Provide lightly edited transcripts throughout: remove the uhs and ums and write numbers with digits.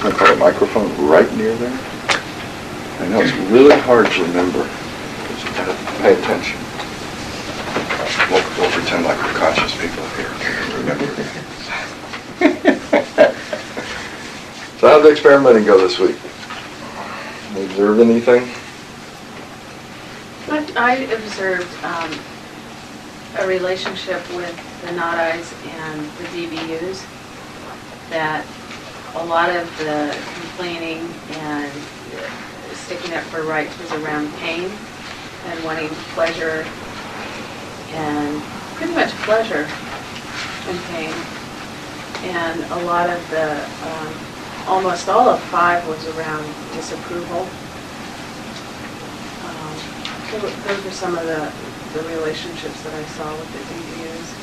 something called a microphone right near there? I know it's really hard to remember. But you gotta pay attention. We'll pretend like we're conscious people here. Remember. So how'd the experimenting go this week? Observe anything? I observed a relationship with the not-I's and the DBUs, that a lot of the complaining and sticking up for rights was around pain and wanting pleasure, and pretty much pleasure and pain. And a lot of the, almost all of 5 was around disapproval. Those were some of the relationships that I saw with the DBUs.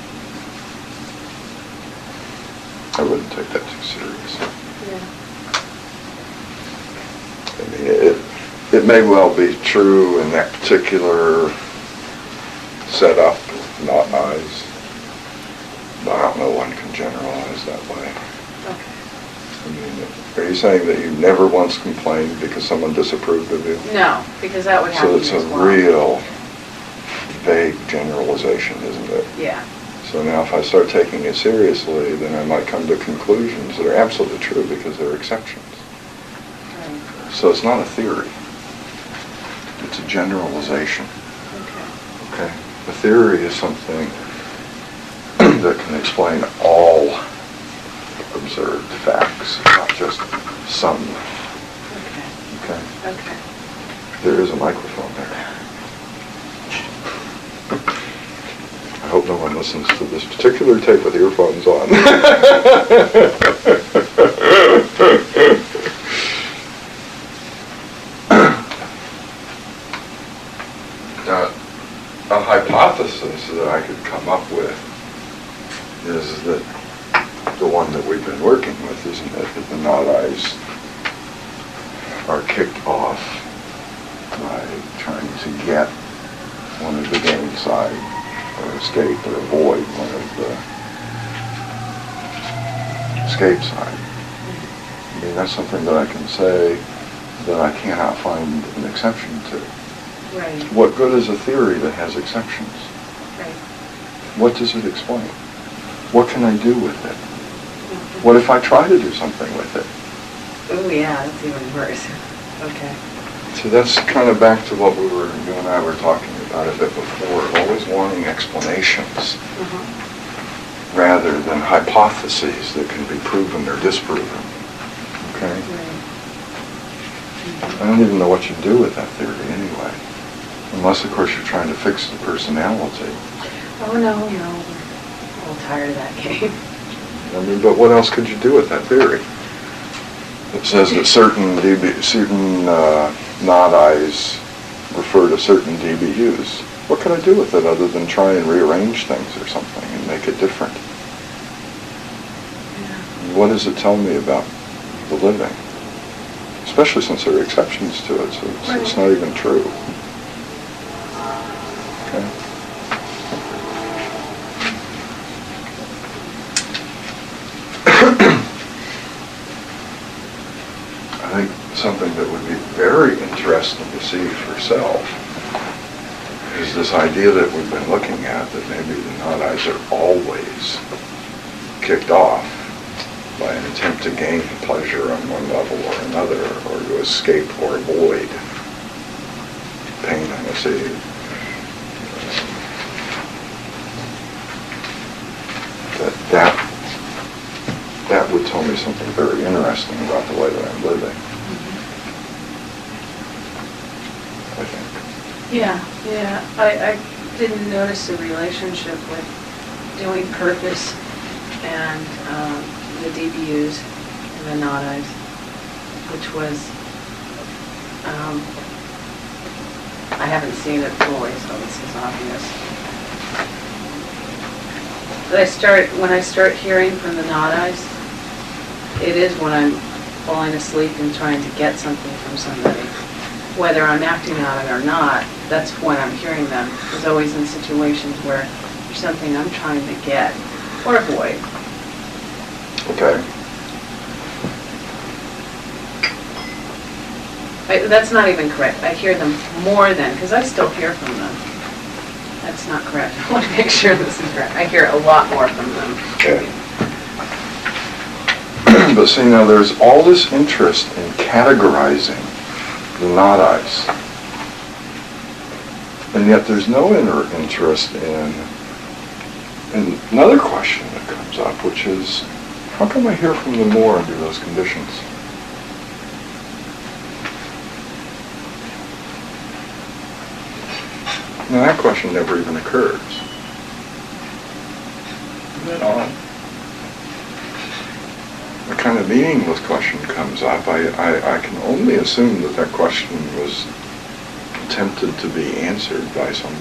I wouldn't take that too seriously. Yeah. I mean, it may well be true in that particular setup, not eyes, but I don't know one can generalize that way. Okay. I mean, are you saying that you never once complained because someone disapproved of you? No, because that would happen. So it's a as well. real vague generalization, isn't it? Yeah. So now if I start taking it seriously, then I might come to conclusions that are absolutely true because they're exceptions. Right. So it's not a theory. It's a generalization. Okay. Okay? A theory is something that can explain all observed facts, not just some. Okay. Okay? Okay. There is a microphone there. I hope no one listens to this particular tape with earphones on. Now, a hypothesis that I could come up with is that the one that we've been working with, isn't it, that the not-I's are kicked off by trying to get one of the gain side, or escape, or avoid one of the escape side. I mean, that's something that I can say that I cannot find an exception to. Right. What good is a theory that has exceptions? Right. What does it explain? What can I do with it? What if I try to do something with it? Oh yeah, that's even worse. Okay. So that's kind of back to what you and I were talking about a bit before, always wanting explanations rather than hypotheses that can be proven or disproven. Okay? Right. I don't even know what you do with that theory anyway. Unless, of course, you're trying to fix the personality. Oh no, we're all tired of that game. I mean, but what else could you do with that theory? It says that certain not-I's refer to certain DBUs. What can I do with it other than try and rearrange things or something and make it different? Yeah. What does it tell me about the living? Especially since there are exceptions to it, so it's not even true. Okay. I think something that would be very interesting to see for self is this idea that we've been looking at, that maybe the not-I's are always kicked off by an attempt to gain pleasure on one level or another, or to escape or avoid pain, I see. That would tell me something very interesting about the way that I'm living. I think. Yeah. I didn't notice the relationship with doing purpose and the DBUs and the not-I's, which was, I haven't seen it fully, so this is obvious. But when I start hearing from the not-I's, it is when I'm falling asleep and trying to get something from somebody. Whether I'm acting on it or not, that's when I'm hearing them. It's always in situations where there's something I'm trying to get or avoid. Okay. That's not even correct. I hear them more than, because I still hear from them. That's not correct. I want to make sure this is correct. I hear a lot more from them. Okay. But see, now there's all this interest in categorizing the not-I's. And yet there's no interest in another question that comes up, which is, how come I hear from them more under those conditions? Now that question never even occurs. Isn't that odd? The kind of meaningless question comes up. I can only assume that that question was attempted to be answered by some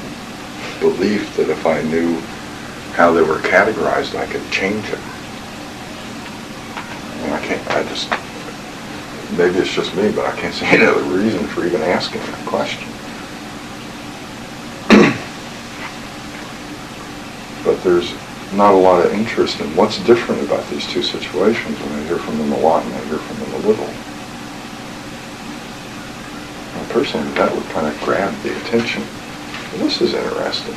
belief that if I knew how they were categorized, I could change it. And maybe it's just me, but I can't see any other reason for even asking that question. But there's not a lot of interest in what's different about these two situations when I hear from them a lot and I hear from them a little. And personally, that would kind of grab the attention. Well, this is interesting.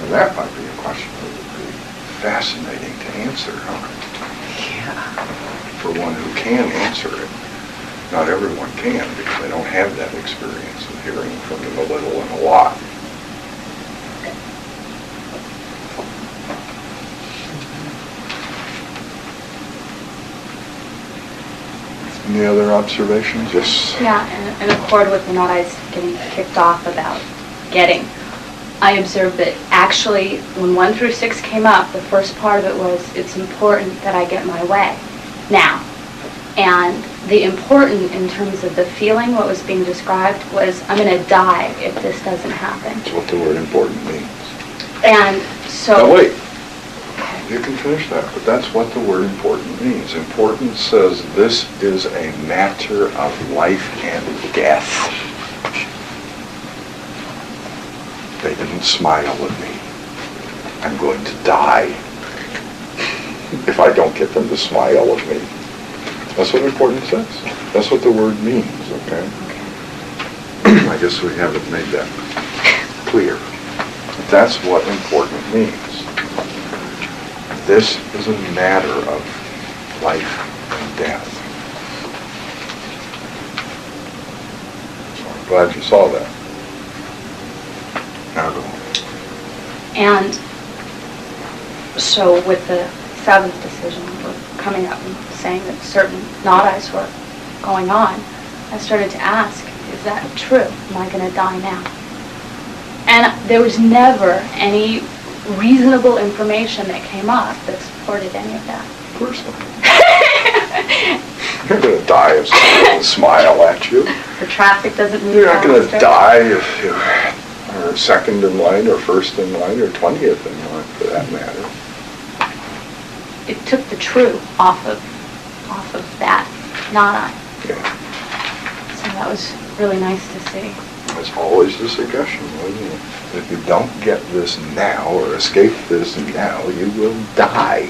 And that might be a question that would be fascinating to answer, huh? Yeah. For one who can answer it. Not everyone can, because they don't have that experience of hearing from them a little and a lot. Any other observations? Yes? Yeah, in accord with the not-I's getting kicked off about getting, I observed that actually when 1 through 6 came up, the first part of it was, it's important that I get my way now. And the important in terms of the feeling, what was being described, was I'm going to die if this doesn't happen. That's what the word important means. And so... Now wait, you can finish that, but that's what the word important means. Important says this is a matter of life and death. They didn't smile at me. I'm going to die if I don't get them to smile at me. That's what important says. That's what the word means, okay? I guess we haven't made that clear. That's what important means. This is a matter of life and death. So I'm glad you saw that. Now go on. And so with the 7th decision, we're coming up and saying that certain not-I's were going on, I started to ask, is that true? Am I going to die now? And there was never any reasonable information that came up that supported any of that. Of course not. You're going to die if someone doesn't smile at you. The traffic doesn't move. You're not going to die if you're second in line or first in line or 20th in line, for that matter. It took the true off of that not-I. Yeah. So that was really nice to see. It's always the suggestion, isn't it? If you don't get this now or escape this now, you will die.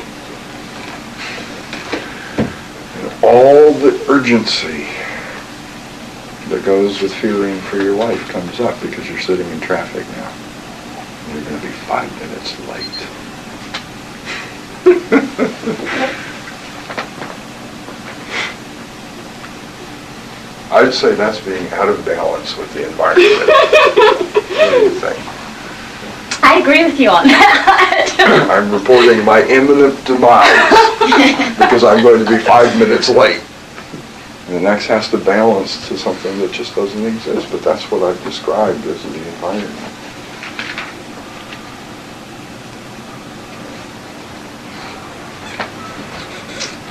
And all the urgency that goes with fearing for your life comes up because you're sitting in traffic now. And you're going to be 5 minutes late. I'd say that's being out of balance with the environment. What do you think? I agree with you on that. I'm reporting my imminent demise because I'm going to be 5 minutes late. And the next has to balance to something that just doesn't exist, but that's what I've described as the environment.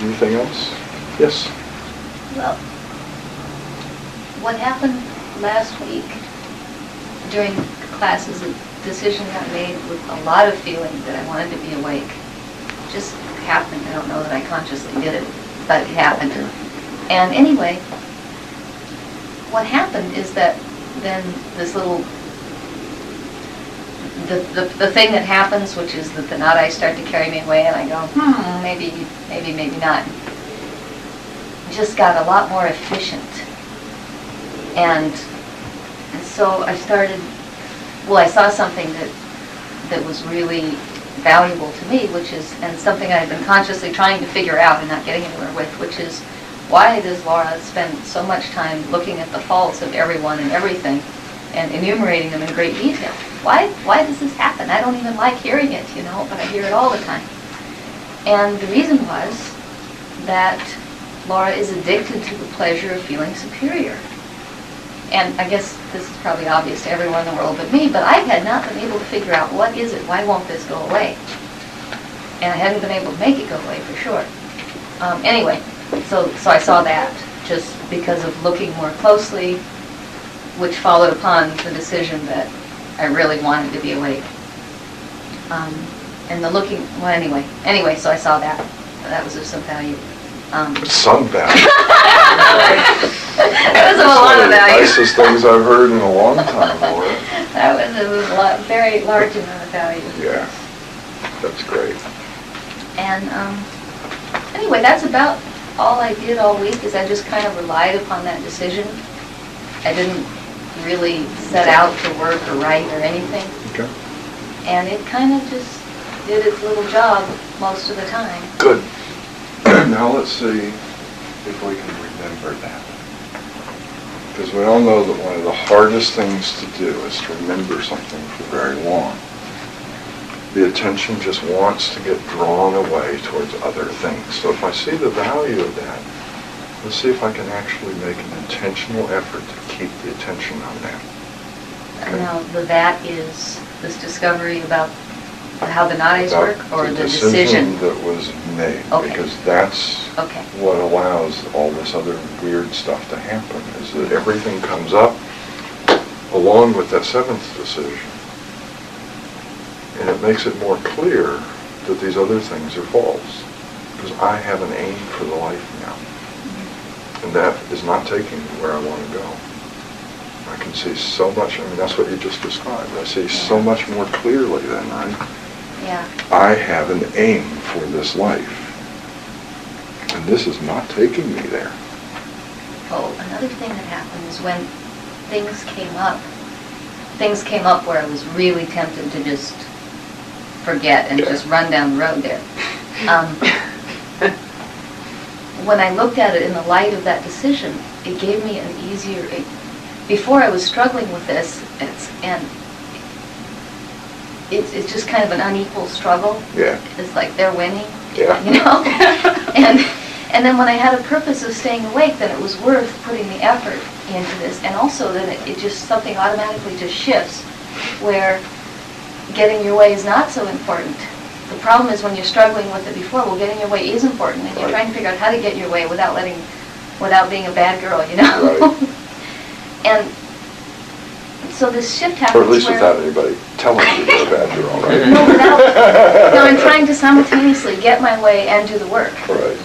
Anything else? Yes? Well, what happened last week during classes, a decision got made with a lot of feeling that I wanted to be awake. Just happened. I don't know that I consciously did it, but it happened. And anyway, what happened is that then this little the thing that happens, which is that the not-I's start to carry me away, and I go, maybe not, just got a lot more efficient. And so I started, I saw something that was really valuable to me, which is, and something I've been consciously trying to figure out and not getting anywhere with, which is, why does Laura spend so much time looking at the faults of everyone and everything and enumerating them in great detail? Why does this happen? I don't even like hearing it, but I hear it all the time. And the reason was that Laura is addicted to the pleasure of feeling superior. And I guess this is probably obvious to everyone in the world but me, but I had not been able to figure out what is it, why won't this go away? And I hadn't been able to make it go away for sure. Anyway, so I saw that just because of looking more closely, which followed upon the decision that I really wanted to be awake. And the looking, anyway, so I saw that. That was of some value. Some value. That was of a lot of value. That's one of the nicest things I've heard in a long time, Laura. That was a very large amount of value. Yeah, that's great. And anyway, that's about all I did all week, is I just kind of relied upon that decision. I didn't really set out to work or write or anything. Okay. And it kind of just did its little job most of the time. Good. Now let's see if we can remember that. Because we all know that one of the hardest things to do is to remember something for very long. The attention just wants to get drawn away towards other things. So if I see the value of that, let's see if I can actually make an intentional effort to keep the attention on that. Okay. Now, that is this discovery about how the not-I's work, or the decision that was made, okay. Because that's okay. what allows all this other weird stuff to happen, is that everything comes up along with that seventh decision. And it makes it more clear that these other things are false, because I have an aim for the life now. And that is not taking me where I want to go. I can see so much, that's what you just described. I see so much more clearly then, right? Yeah. I have an aim for this life. And this is not taking me there. Oh, another thing that happened is when things came up where I was really tempted to just forget and just run down the road there. When I looked at it in the light of that decision, it gave me an easier... Before I was struggling with this, it's just kind of an unequal struggle. Yeah. It's like they're winning, Yeah. And then when I had a purpose of staying awake, then it was worth putting the effort into this. And also then it just, something automatically just shifts, where getting your way is not so important. The problem is when you're struggling with it before, getting your way is important, and you're trying to figure out how to get your way without being a bad girl, Right. And so this shift happens. Or at least without anybody telling you you're a bad girl, right? No, I'm trying to simultaneously get my way and do the work. Right.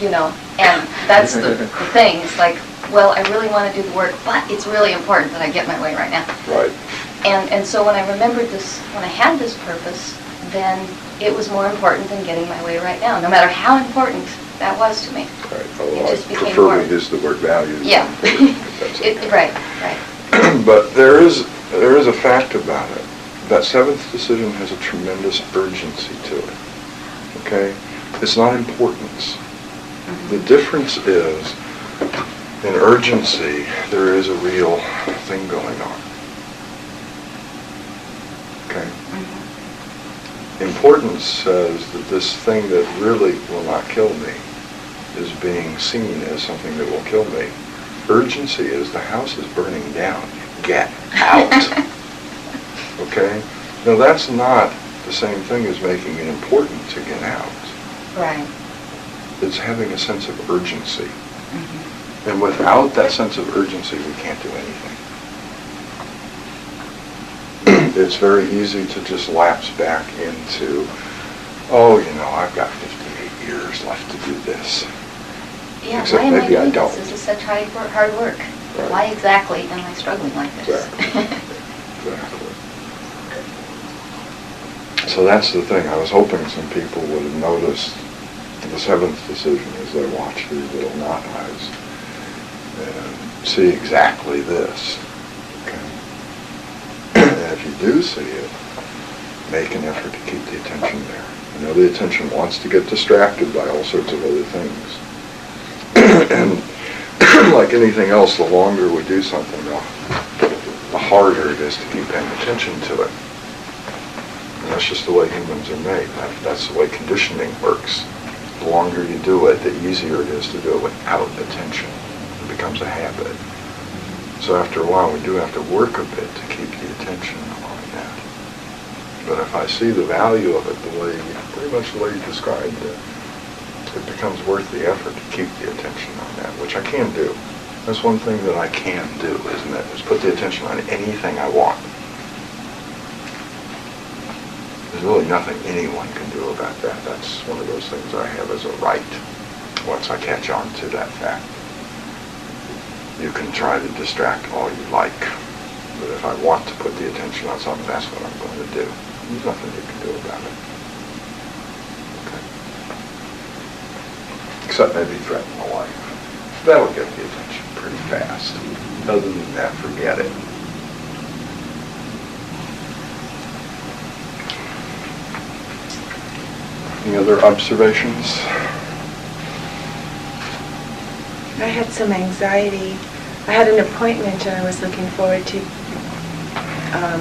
And that's the thing. It's like, well, I really want to do the work, but it's really important that I get my way right now. Right. And so when I remembered this, when I had this purpose, then it was more important than getting my way right now, no matter how important that was to me. Right. It just became prefer more. to use the word value. Yeah. Right. But there is a fact about it. That seventh decision has a tremendous urgency to it. Okay? It's not importance. The difference is, in urgency, there is a real thing going on. Okay? Importance says that this thing that really will not kill me is being seen as something that will kill me. Urgency is the house is burning down. Get out. Okay? Now that's not the same thing as making it important to get out. Right. It's having a sense of urgency. And without that sense of urgency, we can't do anything. It's very easy to just lapse back into, I've got 58 years left to do this. Yeah, Except why am I maybe I doing don't. this? This is such hard work. Right. Why exactly am I struggling like this? Exactly. So that's the thing. I was hoping some people would have noticed the seventh decision as they watch these little knot eyes and see exactly this. Okay? And if you do see it, make an effort to keep the attention there. You know, the attention wants to get distracted by all sorts of other things. And like anything else, the longer we do something, the harder it is to keep paying attention to it. And that's just the way humans are made. That's the way conditioning works. The longer you do it, the easier it is to do it without attention. It becomes a habit. So after a while, we do have to work a bit to keep the attention on that. But if I see the value of it pretty much the way you described it, it becomes worth the effort to keep the attention on that, which I can do. That's one thing that I can do, isn't it? Is put the attention on anything I want. There's really nothing anyone can do about that. That's one of those things I have as a right, once I catch on to that fact. You can try to distract all you like, but if I want to put the attention on something, that's what I'm going to do. There's nothing you can do about it. Okay. Except maybe threaten the life. That'll get the attention pretty fast. Other than that, forget it. Any other observations? I had some anxiety. I had an appointment and I was looking forward to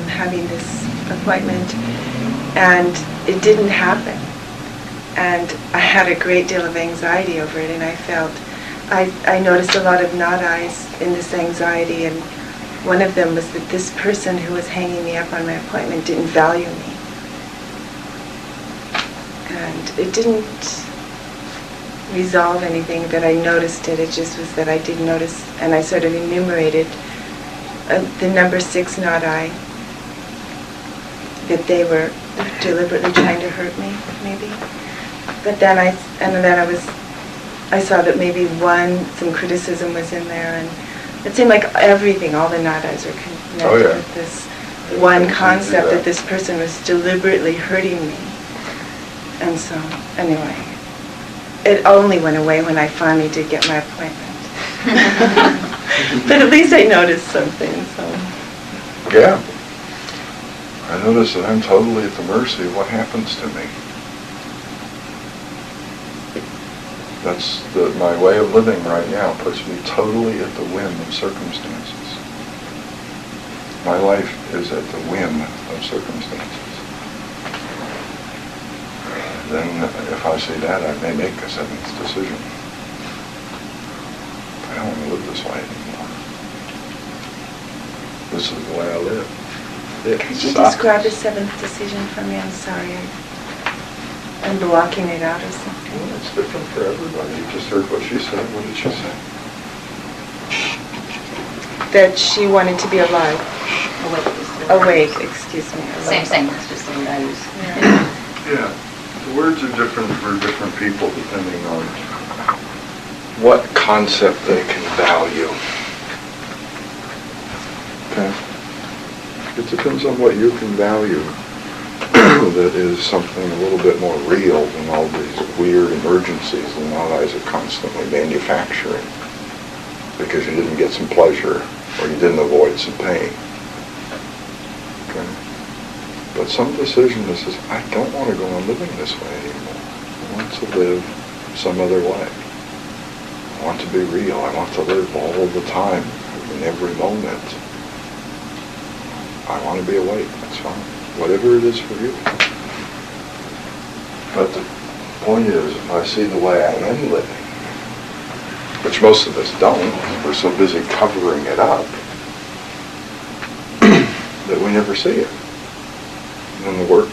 having this appointment, and it didn't happen. And I had a great deal of anxiety over it, and I noticed a lot of knot eyes in this anxiety, and one of them was that this person who was hanging me up on my appointment didn't value me. And it didn't resolve anything that I noticed it. It just was that I did notice, and I sort of enumerated the number 6 knot eye, that they were deliberately trying to hurt me, maybe. But then I saw that maybe some criticism was in there, and it seemed like everything, all the knot eyes were connected with this one concept that this person was deliberately hurting me. And so, anyway, it only went away when I finally did get my appointment. But at least I noticed something, so. Yeah. I notice that I'm totally at the mercy of what happens to me. That's my way of living right now puts me totally at the whim of circumstances. My life is at the whim of circumstances. Then if I see that, I may make a 7th decision. I don't want to live this way anymore. This is the way I live. It Could you sucks. describe the 7th decision for me? I'm sorry. I'm blocking it out or something. Well, it's different for everybody. You just heard what she said. What did she say? That she wanted to be alive. Awake. Awake, excuse me. Alive. Same, it's just the word I use. Yeah. The words are different for different people depending on what concept they can value. Okay? It depends on what you can value that is something a little bit more real than all these weird emergencies the knot eyes are constantly manufacturing because you didn't get some pleasure or you didn't avoid some pain. Okay? But some decision that says, I don't want to go on living this way anymore. I want to live some other way. I want to be real. I want to live all the time, in every moment. I want to be awake. That's fine. Whatever it is for you. But the point is, if I see the way I am living, which most of us don't, we're so busy covering it up, that we never see it. And the work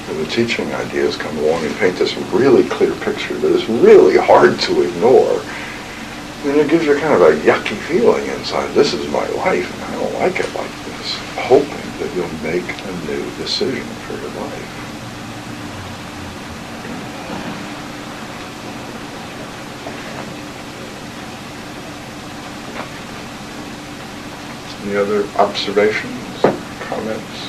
and the teaching ideas come along and paint this really clear picture that is really hard to ignore. And it gives you kind of a yucky feeling inside. This is my life, and I don't like it like this. Hoping that you'll make a new decision for your life. Any other observations, comments?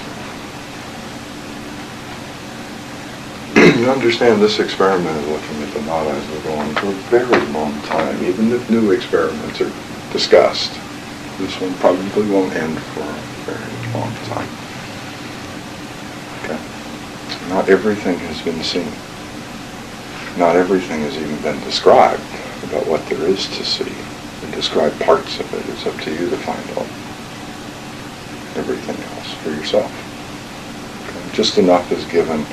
You understand this experiment is looking at the not-I's will go on for a very long time, even if new experiments are discussed. This one probably won't end for a very long time. Okay? Not everything has been seen. Not everything has even been described about what there is to see. And describe parts of it. It's up to you to find out everything else for yourself. Okay? Just enough is given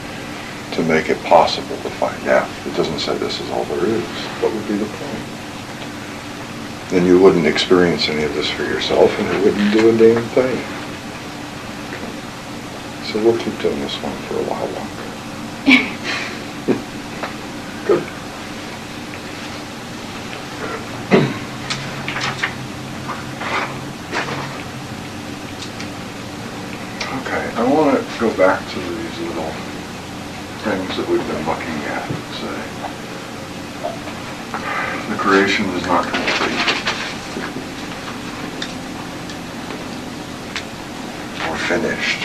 to make it possible to find out. It doesn't say this is all there is. What would be the point? Then you wouldn't experience any of this for yourself, and it wouldn't do a damn thing. Okay. So we'll keep doing this one for a while longer. Good. Okay, I want to go back to these little things that we've been looking at. Say, the creation is not complete or finished.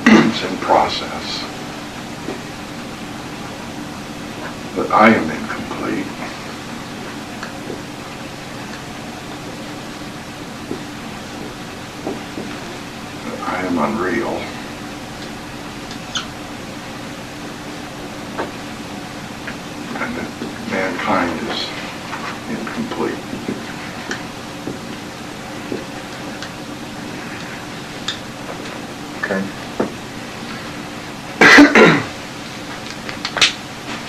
It's in process. But I am incomplete. That I am unreal. And that mankind is incomplete. Okay?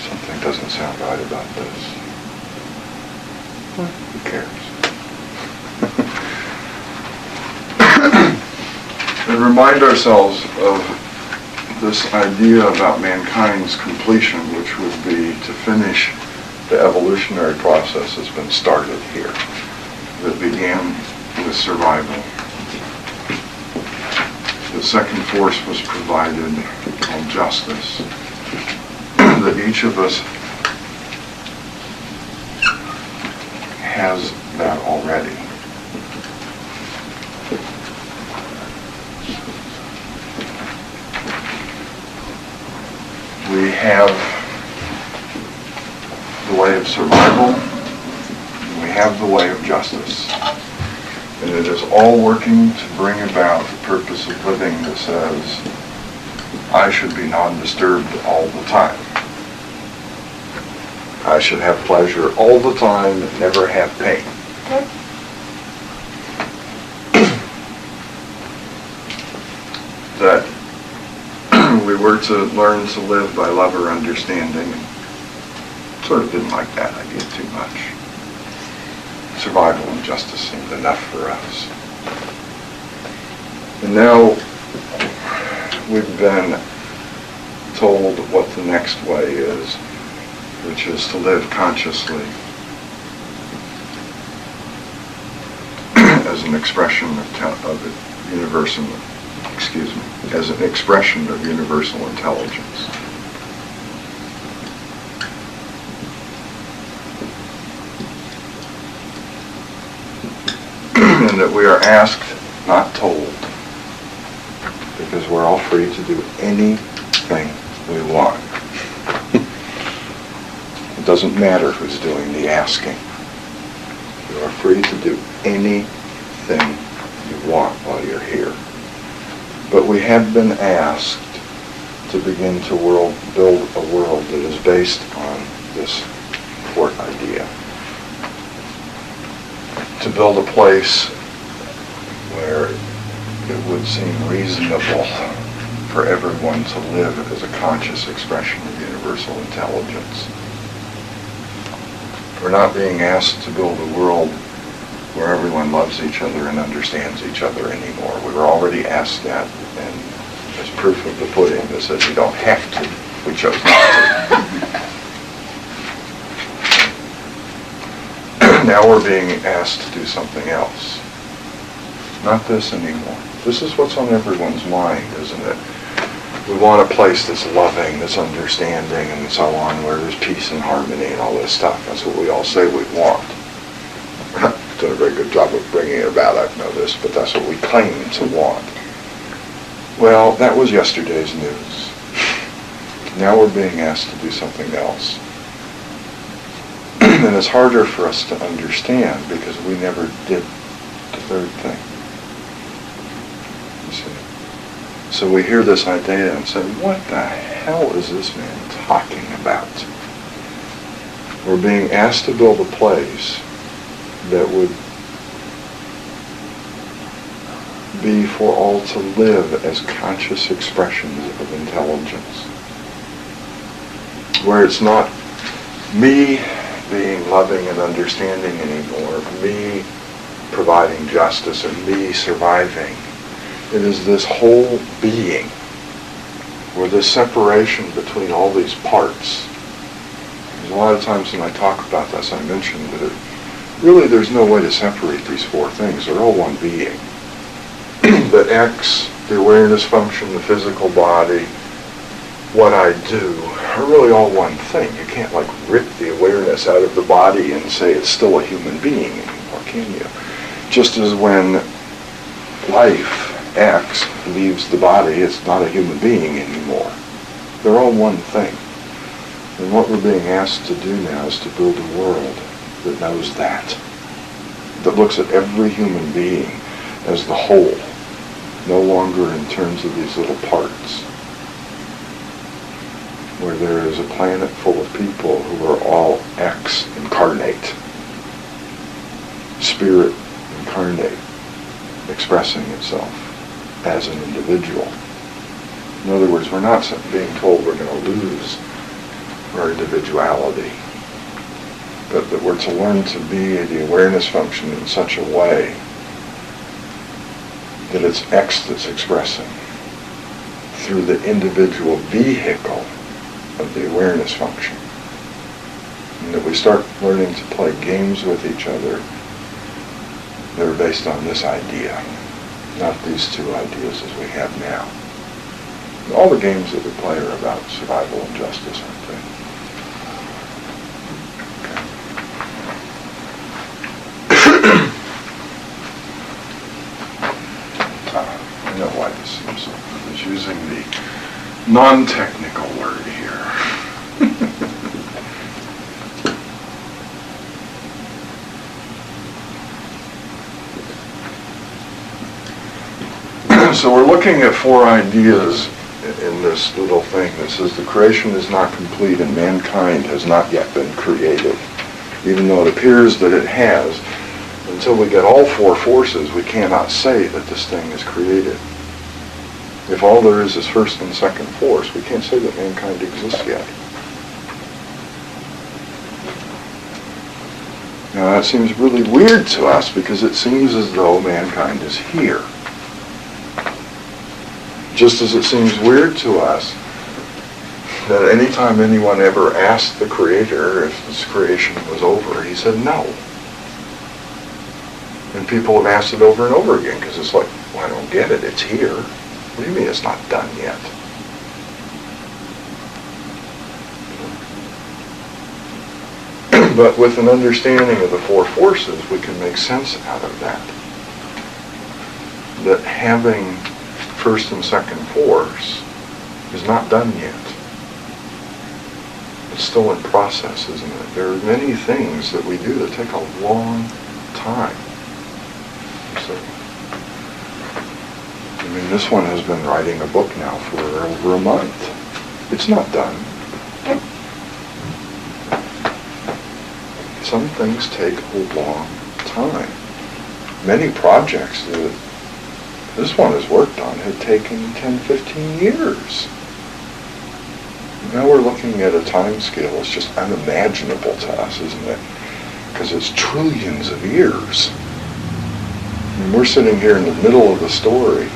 Something doesn't sound right about this. Who cares? And remind ourselves of this idea about mankind's completion, which would be to finish the evolutionary process has been started here. That began with survival. The second force was provided called justice. That each of us has that already. We have the way of survival, and we have the way of justice. And it is all working to bring about the purpose of living that says, I should be non-disturbed all the time. I should have pleasure all the time and never have pain. That we were to learn to live by love or understanding. Sort of didn't like that idea too much. Survival and justice seemed enough for us. And now we've been told what the next way is, which is to live consciously as an expression of universal, as an expression of universal intelligence. And that we are asked, not told, because we're all free to do anything we want. It doesn't matter who's doing the asking. You are free to do anything you want while you're here. But we have been asked to begin to build a world that is based on this forte idea. To build a place where it would seem reasonable for everyone to live as a conscious expression of universal intelligence. We're not being asked to build a world where everyone loves each other and understands each other anymore. We were already asked that, and as proof of the pudding that says you don't have to, we chose not to. Now we're being asked to do something else. Not this anymore. This is what's on everyone's mind, isn't it? We want a place that's loving, that's understanding, and so on, where there's peace and harmony and all this stuff. That's what we all say we want. We're not doing a very good job of bringing it about, I've noticed, but that's what we claim to want. Well, that was yesterday's news. Now we're being asked to do something else. And it's harder for us to understand because we never did the third thing. You see? So we hear this idea and say, what the hell is this man talking about? We're being asked to build a place that would be for all to live as conscious expressions of intelligence. Where it's not me being loving and understanding anymore, me providing justice or me surviving. It is this whole being, where this separation between all these parts. There's a lot of times when I talk about this, I mention that really there's no way to separate these four things. They're all one being. The X, the awareness function, the physical body, what I do, are really all one thing. You can't like rip the awareness out of the body and say it's still a human being anymore, can you? Just as when life, X, leaves the body, it's not a human being anymore. They're all one thing. And what we're being asked to do now is to build a world that knows that looks at every human being as the whole, no longer in terms of these little parts. Where there is a planet full of people who are all X incarnate, spirit incarnate, expressing itself as an individual. In other words, we're not being told we're going to lose our individuality, but that we're to learn to be the awareness function in such a way that it's X that's expressing through the individual vehicle of the awareness function. And that we start learning to play games with each other that are based on this idea, not these two ideas as we have now. And all the games that we play are about survival and justice, aren't they? I know why this seems so. I was using the non-technical word here. So we're looking at four ideas in this little thing that says the creation is not complete and mankind has not yet been created. Even though it appears that it has, until we get all four forces, we cannot say that this thing is created. If all there is first and second force, we can't say that mankind exists yet. Now that seems really weird to us because it seems as though mankind is here. Just as it seems weird to us that anytime anyone ever asked the Creator if this creation was over, he said no. And people have asked it over and over again because it's like, well, I don't get it, it's here. What do you mean it's not done yet? But with an understanding of the four forces, we can make sense out of that. That having first and second force is not done yet. It's still in process, isn't it? There are many things that we do that take a long time. So, I mean, this one has been writing a book now for over a month. It's not done. Some things take a long time. Many projects that this one has worked on had taken 10, 15 years. Now we're looking at a time scale that's just unimaginable to us, isn't it? Because it's trillions of years. And we're sitting here in the middle of the story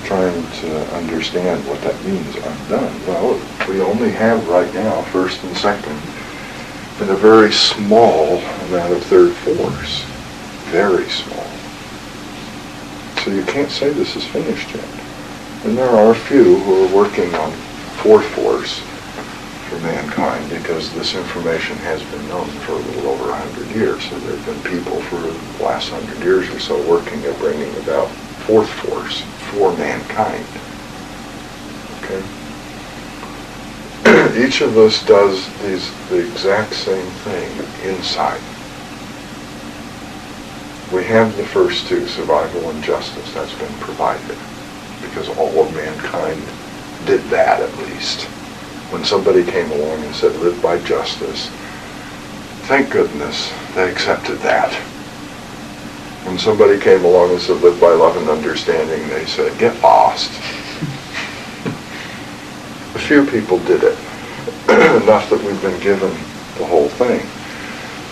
trying to understand what that means. I'm done. Well, we only have right now first and second and a very small amount of third force. Very small. So you can't say this is finished yet. And there are a few who are working on fourth force for mankind because this information has been known for a little over 100 years. So there have been people for the last 100 years or so working at bringing about fourth force for mankind. Okay? Each of us does the exact same thing inside. We have the first two, survival and justice. That's been provided because all of mankind did that, at least. When somebody came along and said, live by justice, thank goodness they accepted that. When somebody came along and said, live by love and understanding, they said, get lost. A few people did it, enough that we've been given the whole thing.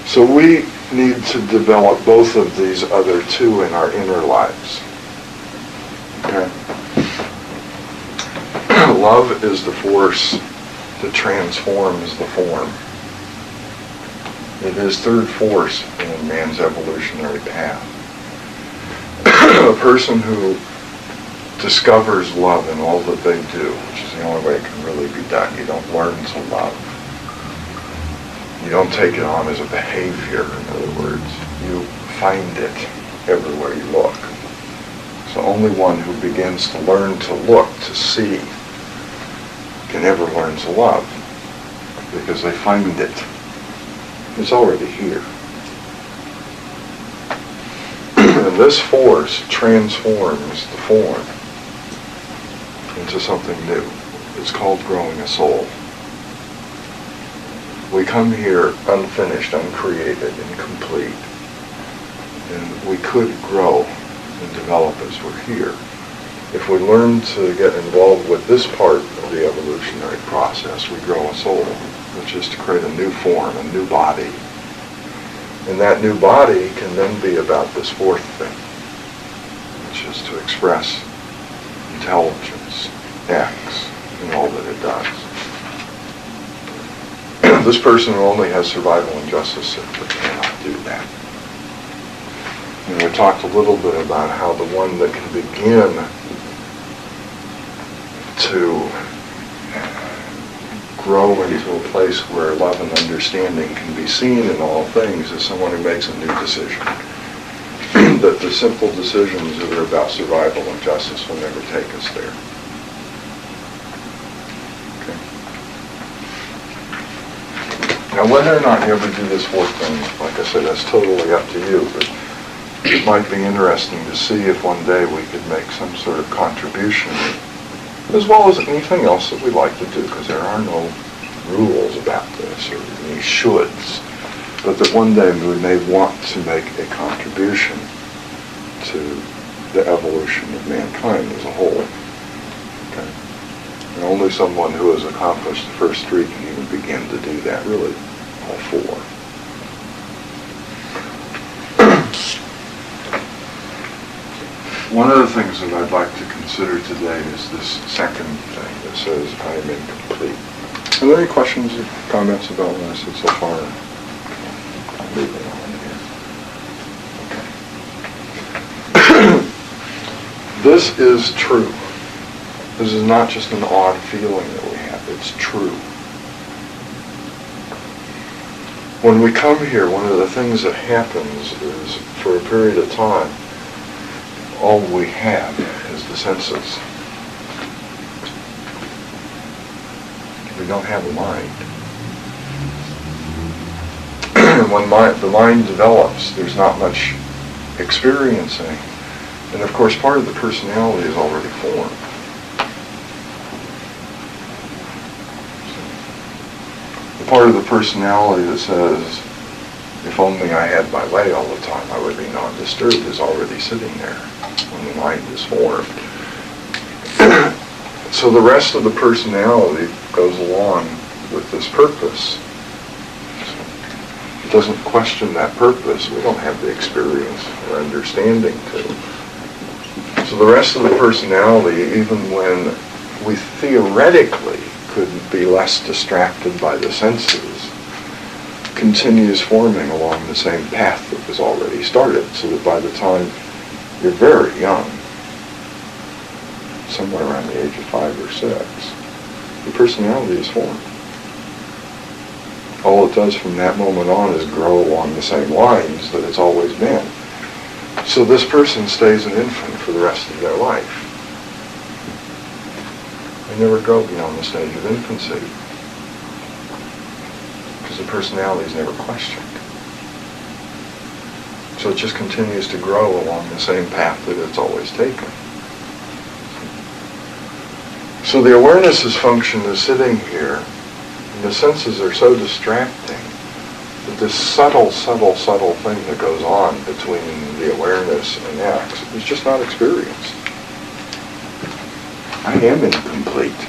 So we need to develop both of these other two in our inner lives. Okay? Love is the force that transforms the form. It is third force in man's evolutionary path. A person who discovers love in all that they do, which is the only way it can really be done. You don't learn to love. You don't take it on as a behavior, in other words. You find it everywhere you look. So only one who begins to learn to look, to see, can ever learn to love, because they find it. It's already here. And this force transforms the form into something new. It's called growing a soul. We come here unfinished, uncreated, incomplete. And we could grow and develop as we're here. If we learn to get involved with this part of the evolutionary process, we grow a soul, which is to create a new form, a new body. And that new body can then be about this fourth thing, which is to express intelligence, acts, and all that it does. This person who only has survival and justice simply cannot do that. And we talked a little bit about how the one that can begin to grow into a place where love and understanding can be seen in all things is someone who makes a new decision. That the simple decisions that are about survival and justice will never take us there. Okay. Now whether or not you ever do this fourth thing, like I said, that's totally up to you, but it might be interesting to see if one day we could make some sort of contribution, as well as anything else that we like to do, because there are no rules about this or any shoulds, but that one day we may want to make a contribution to the evolution of mankind as a whole. Okay? And only someone who has accomplished the first three can even begin to do that, really, all four. One of the things that I'd like to consider today is this second thing that says, I am incomplete. Are there any questions or comments about what I said so far? I'll leave it on here. Okay. This is true. This is not just an odd feeling that we have. It's true. When we come here, one of the things that happens is, for a period of time, all we have is the senses. We don't have a mind. And when the mind develops, there's not much experiencing. And of course, part of the personality is already formed. The part of the personality that says, if only I had my way all the time, I would be non-disturbed, is already sitting there when the mind is formed. So the rest of the personality goes along with this purpose. It doesn't question that purpose. We don't have the experience or understanding to. So the rest of the personality, even when we theoretically could be less distracted by the senses, continues forming along the same path that was already started, so that by the time you're very young, somewhere around the age of 5 or 6, the personality is formed. All it does from that moment on is grow along the same lines that it's always been. So this person stays an infant for the rest of their life. They never grow beyond the stage of infancy. because the personality is never questioned. So it just continues to grow along the same path that it's always taken. So the awareness's function is sitting here, and the senses are so distracting that this subtle thing that goes on between the awareness and X is just not experienced. I am incomplete.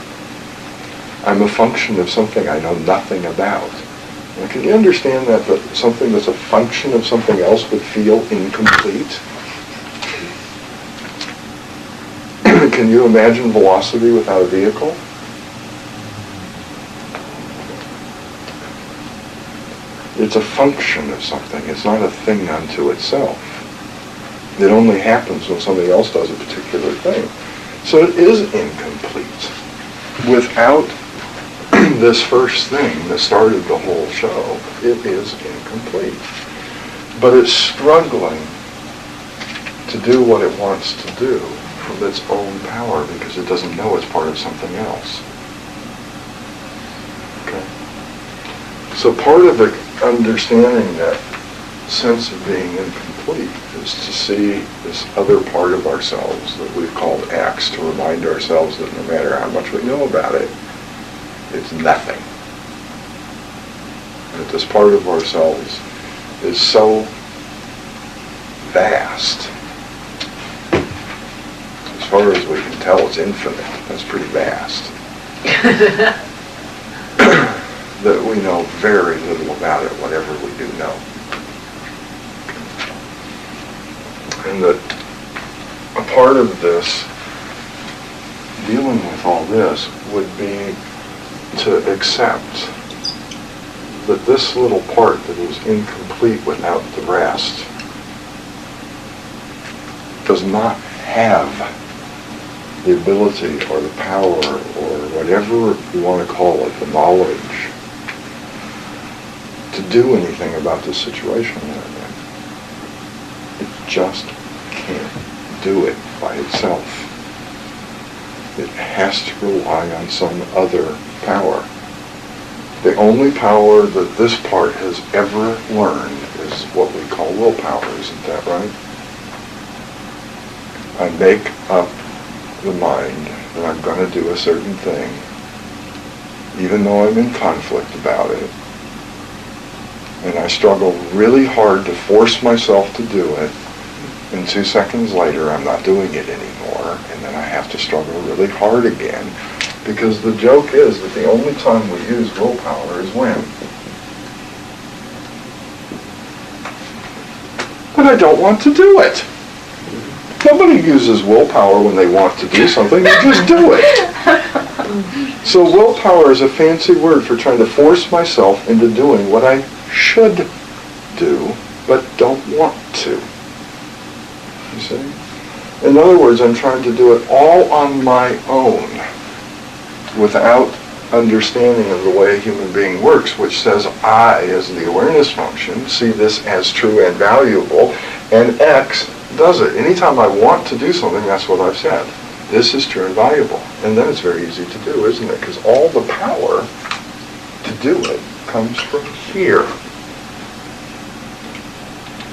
I'm a function of something I know nothing about. And can you understand that something that's a function of something else would feel incomplete? Can you imagine velocity without a vehicle? It's a function of something. It's not a thing unto itself. It only happens when somebody else does a particular thing. So it is incomplete. Without this first thing that started the whole show, it is incomplete. But it's struggling to do what it wants to do from its own power because it doesn't know it's part of something else. Okay? So part of the understanding that sense of being incomplete is to see this other part of ourselves that we've called X, to remind ourselves that no matter how much we know about it, it's nothing. That this part of ourselves is so vast. As far as we can tell, it's infinite. That's pretty vast. That we know very little about it, whatever we do know. And that a part of this, dealing with all this, would be to accept that this little part that is incomplete without the rest does not have the ability or the power or whatever you want to call it, the knowledge, to do anything about this situation we're in. It just can't do it by itself. It has to rely on some other power. The only power that this part has ever learned is what we call willpower, isn't that right? I make up the mind that I'm going to do a certain thing, even though I'm in conflict about it, and I struggle really hard to force myself to do it, and 2 seconds later I'm not doing it anymore, and then I have to struggle really hard again, because the joke is that the only time we use willpower is when? When I don't want to do it. Nobody uses willpower when they want to do something, they just do it. So willpower is a fancy word for trying to force myself into doing what I should do, but don't want to. You see? In other words, I'm trying to do it all on my own, without understanding of the way a human being works, which says I, as the awareness function, see this as true and valuable, and X does it. Anytime I want to do something, that's what I've said. This is true and valuable. And then it's very easy to do, isn't it? Because all the power to do it comes from here.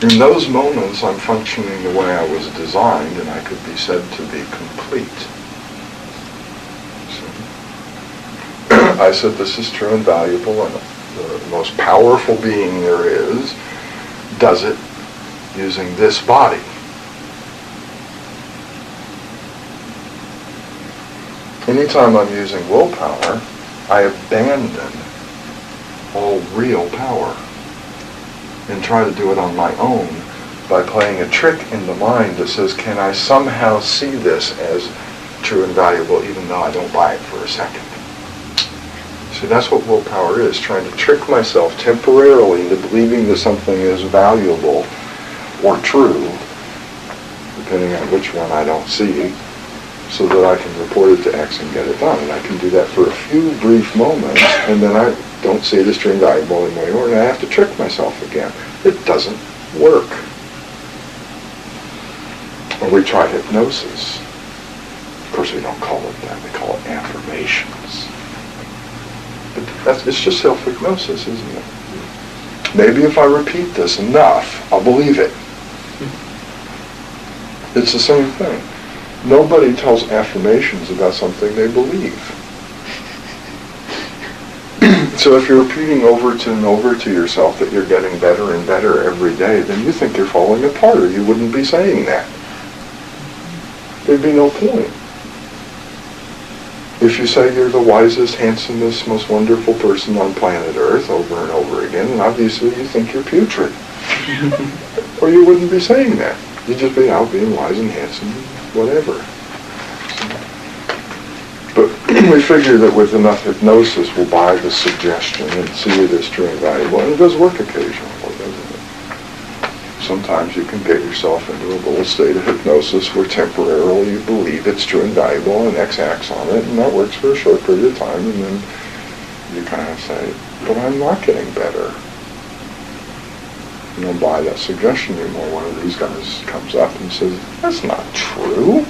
In those moments, I'm functioning the way I was designed, and I could be said to be complete. So, I said this is true and valuable, and the most powerful being there is does it using this body. Anytime I'm using willpower, I abandon all real power and try to do it on my own by playing a trick in the mind that says, can I somehow see this as true and valuable even though I don't buy it for a second? See, that's what willpower is, trying to trick myself temporarily into believing that something is valuable or true, depending on which one I don't see, so that I can report it to X and get it done. And I can do that for a few brief moments, and then I don't see it as true and valuable anymore, and I have to trick myself again. It doesn't work. Or we try hypnosis. Of course, we don't call it that. We call it affirmations. But it's just self-hypnosis, isn't it? Maybe if I repeat this enough, I'll believe it. It's the same thing. Nobody tells affirmations about something they believe. So if you're repeating over and over to yourself that you're getting better and better every day, then you think you're falling apart, or you wouldn't be saying that. There'd be no point. If you say you're the wisest, handsomest, most wonderful person on planet Earth over and over again, then obviously you think you're putrid. Or you wouldn't be saying that. You'd just be out being wise and handsome, whatever. But we figure that with enough hypnosis, we'll buy the suggestion and see it as true and valuable. And it does work occasionally, doesn't it? Sometimes you can get yourself into a little state of hypnosis where temporarily you believe it's true and valuable and X acts on it, and that works for a short period of time, and then you kind of say, but I'm not getting better. You don't buy that suggestion anymore. One of these guys comes up and says, that's not true.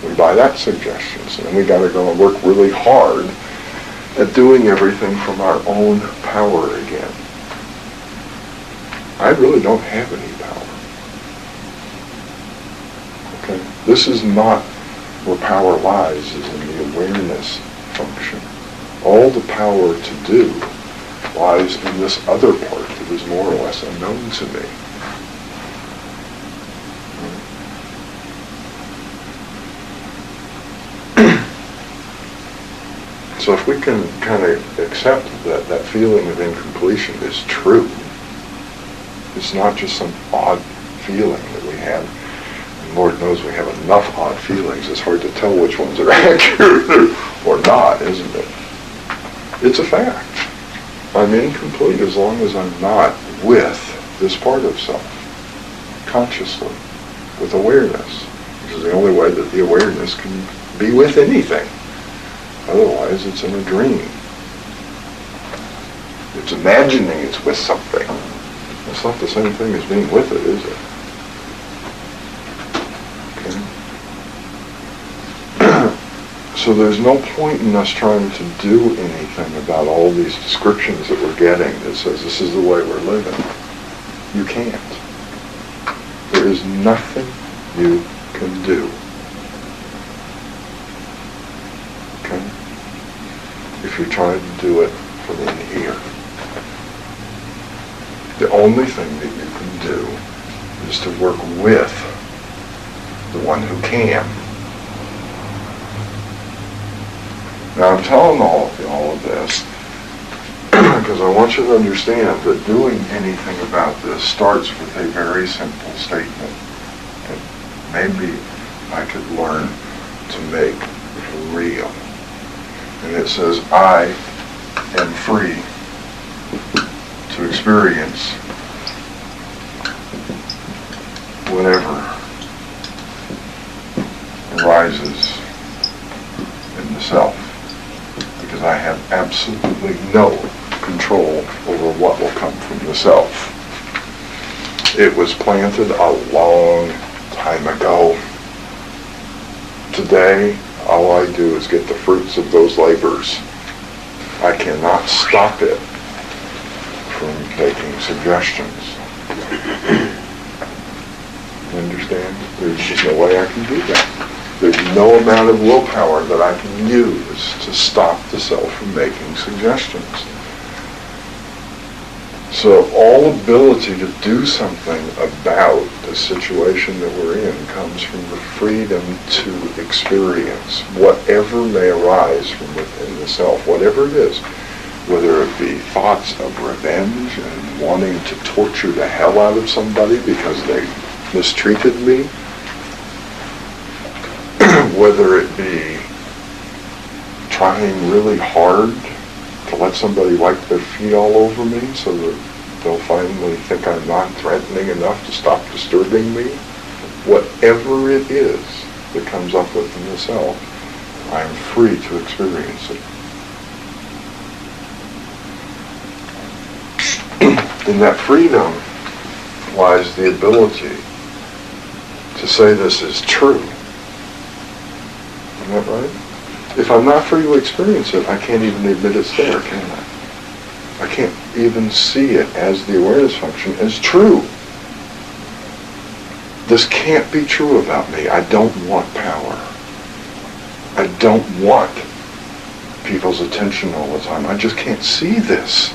We buy that suggestion. So then we got to go and work really hard at doing everything from our own power again. I really don't have any power. Okay? This is not where power lies, is in the awareness function. All the power to do lies in this other part that is more or less unknown to me. So if we can kind of accept that that feeling of incompletion is true, it's not just some odd feeling that we have. And Lord knows we have enough odd feelings, it's hard to tell which ones are accurate or not, isn't it? It's a fact. I'm incomplete as long as I'm not with this part of self, consciously, with awareness, which is the only way that the awareness can be with anything. Otherwise, it's in a dream. It's imagining it's with something. It's not the same thing as being with it, is it? Okay. So there's no point in us trying to do anything about all these descriptions that we're getting that says this is the way we're living. You can't. There is nothing you can do. Okay? If you try to do it from in here. The only thing that you can do is to work with the one who can. Now I'm telling all of this because I want you to understand that doing anything about this starts with a very simple statement that maybe I could learn to make real. And it says, I am free to experience whatever arises in the self, because I have absolutely no control over what will come from the self. It was planted a long time ago. Today, all I do is get the fruits of those labors. I cannot stop it from making suggestions. You understand? There's just no way I can do that. There's no amount of willpower that I can use to stop the self from making suggestions. So all ability to do something about the situation that we're in comes from the freedom to experience whatever may arise from within the self, whatever it is. Whether it be thoughts of revenge and wanting to torture the hell out of somebody because they mistreated me, whether it be trying really hard to let somebody wipe their feet all over me so that they'll finally think I'm not threatening enough to stop disturbing me. Whatever it is that comes up within the self, I am free to experience it. In that freedom lies the ability to say this is true. Isn't that right? If I'm not free to experience it, I can't even admit it's there, can I? I can't even see it as the awareness function as true. This can't be true about me. I don't want power. I don't want people's attention all the time. I just can't see this.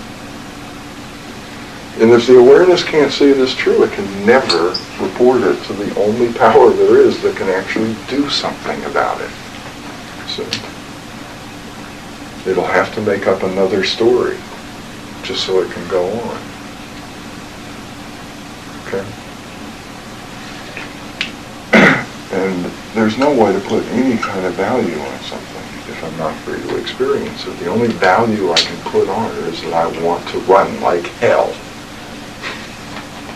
And if the awareness can't see it as true, it can never report it to the only power there is that can actually do something about it. So it'll have to make up another story just so it can go on. Okay? And there's no way to put any kind of value on something if I'm not free to experience it. The only value I can put on it is that I want to run like hell.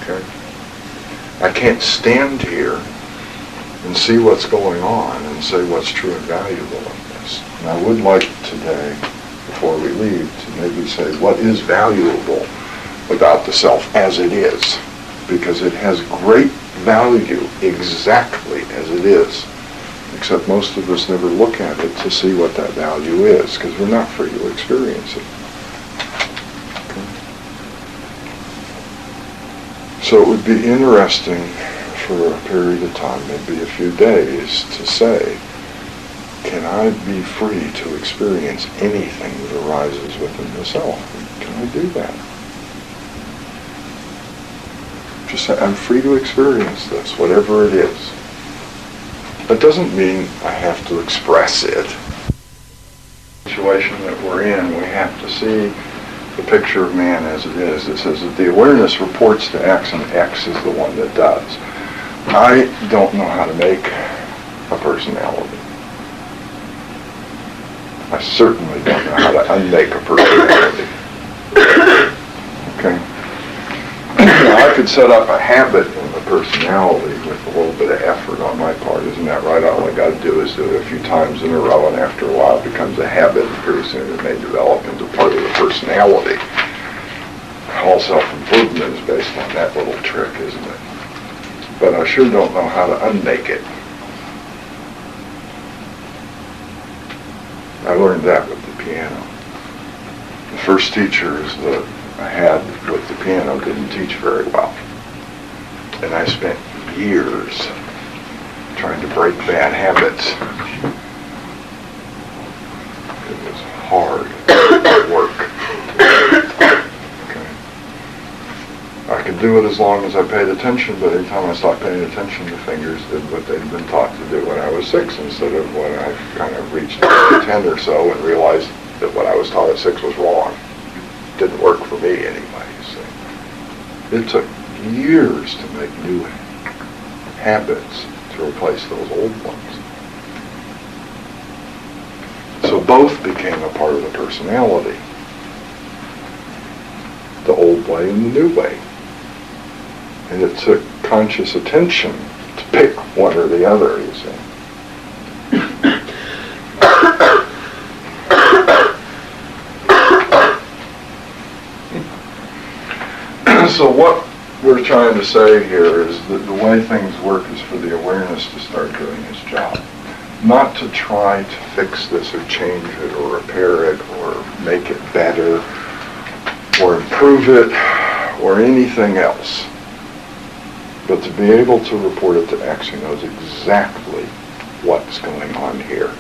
Okay? I can't stand here and see what's going on and say what's true and valuable in this. And I would like today, before we leave, to maybe say what is valuable about the self as it is. Because it has great value exactly as it is. Except most of us never look at it to see what that value is, because we're not free to experience it. Okay. So it would be interesting for a period of time, maybe a few days, to say, can I be free to experience anything that arises within the self? Can I do that? Just say, I'm free to experience this, whatever it is. That doesn't mean I have to express it. The situation that we're in, we have to see the picture of man as it is. It says that the awareness reports to X and X is the one that does. I don't know how to make a personality. I certainly don't know how to unmake a personality. Okay? Now, I could set up a habit in the personality with a little bit of effort on my part. Isn't that right? All I got to do is do it a few times in a row, and after a while it becomes a habit, and pretty soon it may develop into part of the personality. All self-improvement is based on that little trick, isn't it? But I sure don't know how to unmake it. I learned that with the piano. The first teachers that I had with the piano didn't teach very well. And I spent years trying to break bad habits. It was hard work. Okay. I could do it as long as I paid attention, but every time I stopped paying attention, the fingers did what they'd been taught to do when I was 6 instead of when I kind of reached 10 or so and realized that what I was taught at 6 was wrong. Didn't work for me anyway, you see. It took years to make new habits to replace those old ones. So both became a part of the personality. The old way and the new way. And it took conscious attention to pick one or the other, you see. So what we're trying to say here is that the way things work is for the awareness to start doing its job. Not to try to fix this or change it or repair it or make it better or improve it or anything else. But to be able to report it to X who knows exactly what's going on here.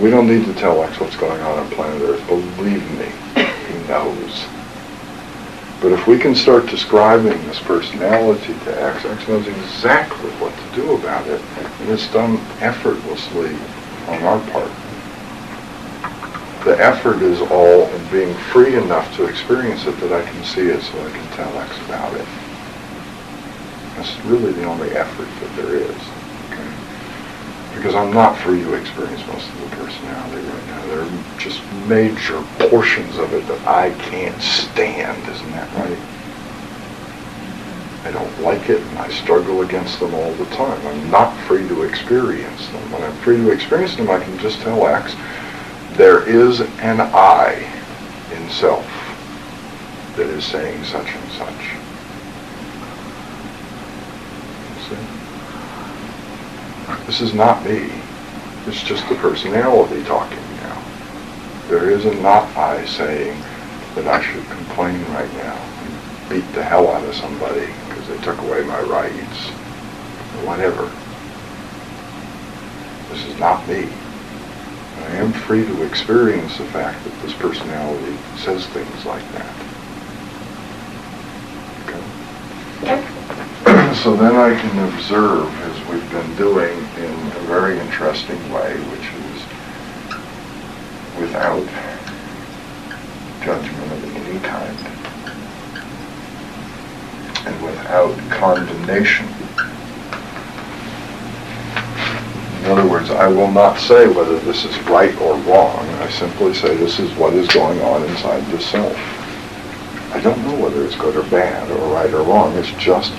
We don't need to tell X what's going on planet Earth. Believe me, he knows. But if we can start describing this personality to X, X knows exactly what to do about it, and it's done effortlessly on our part. The effort is all in being free enough to experience it that I can see it so I can tell X about it. That's really the only effort that there is. Okay? Because I'm not free to experience most of the personality right now. There are just major portions of it that I can't stand, isn't that right? I don't like it and I struggle against them all the time. I'm not free to experience them. When I'm free to experience them, I can just tell X, there is an I in self that is saying such and such. See? This is not me. It's just the personality talking now. There is a not I saying that I should complain right now and beat the hell out of somebody because they took away my rights or whatever. This is not me. I am free to experience the fact that this personality says things like that. Okay. So then I can observe, as we've been doing in a very interesting way, which is without judgment of any kind and without condemnation. In other words, I will not say whether this is right or wrong. I simply say this is what is going on inside the self. I don't know whether it's good or bad or right or wrong. It's just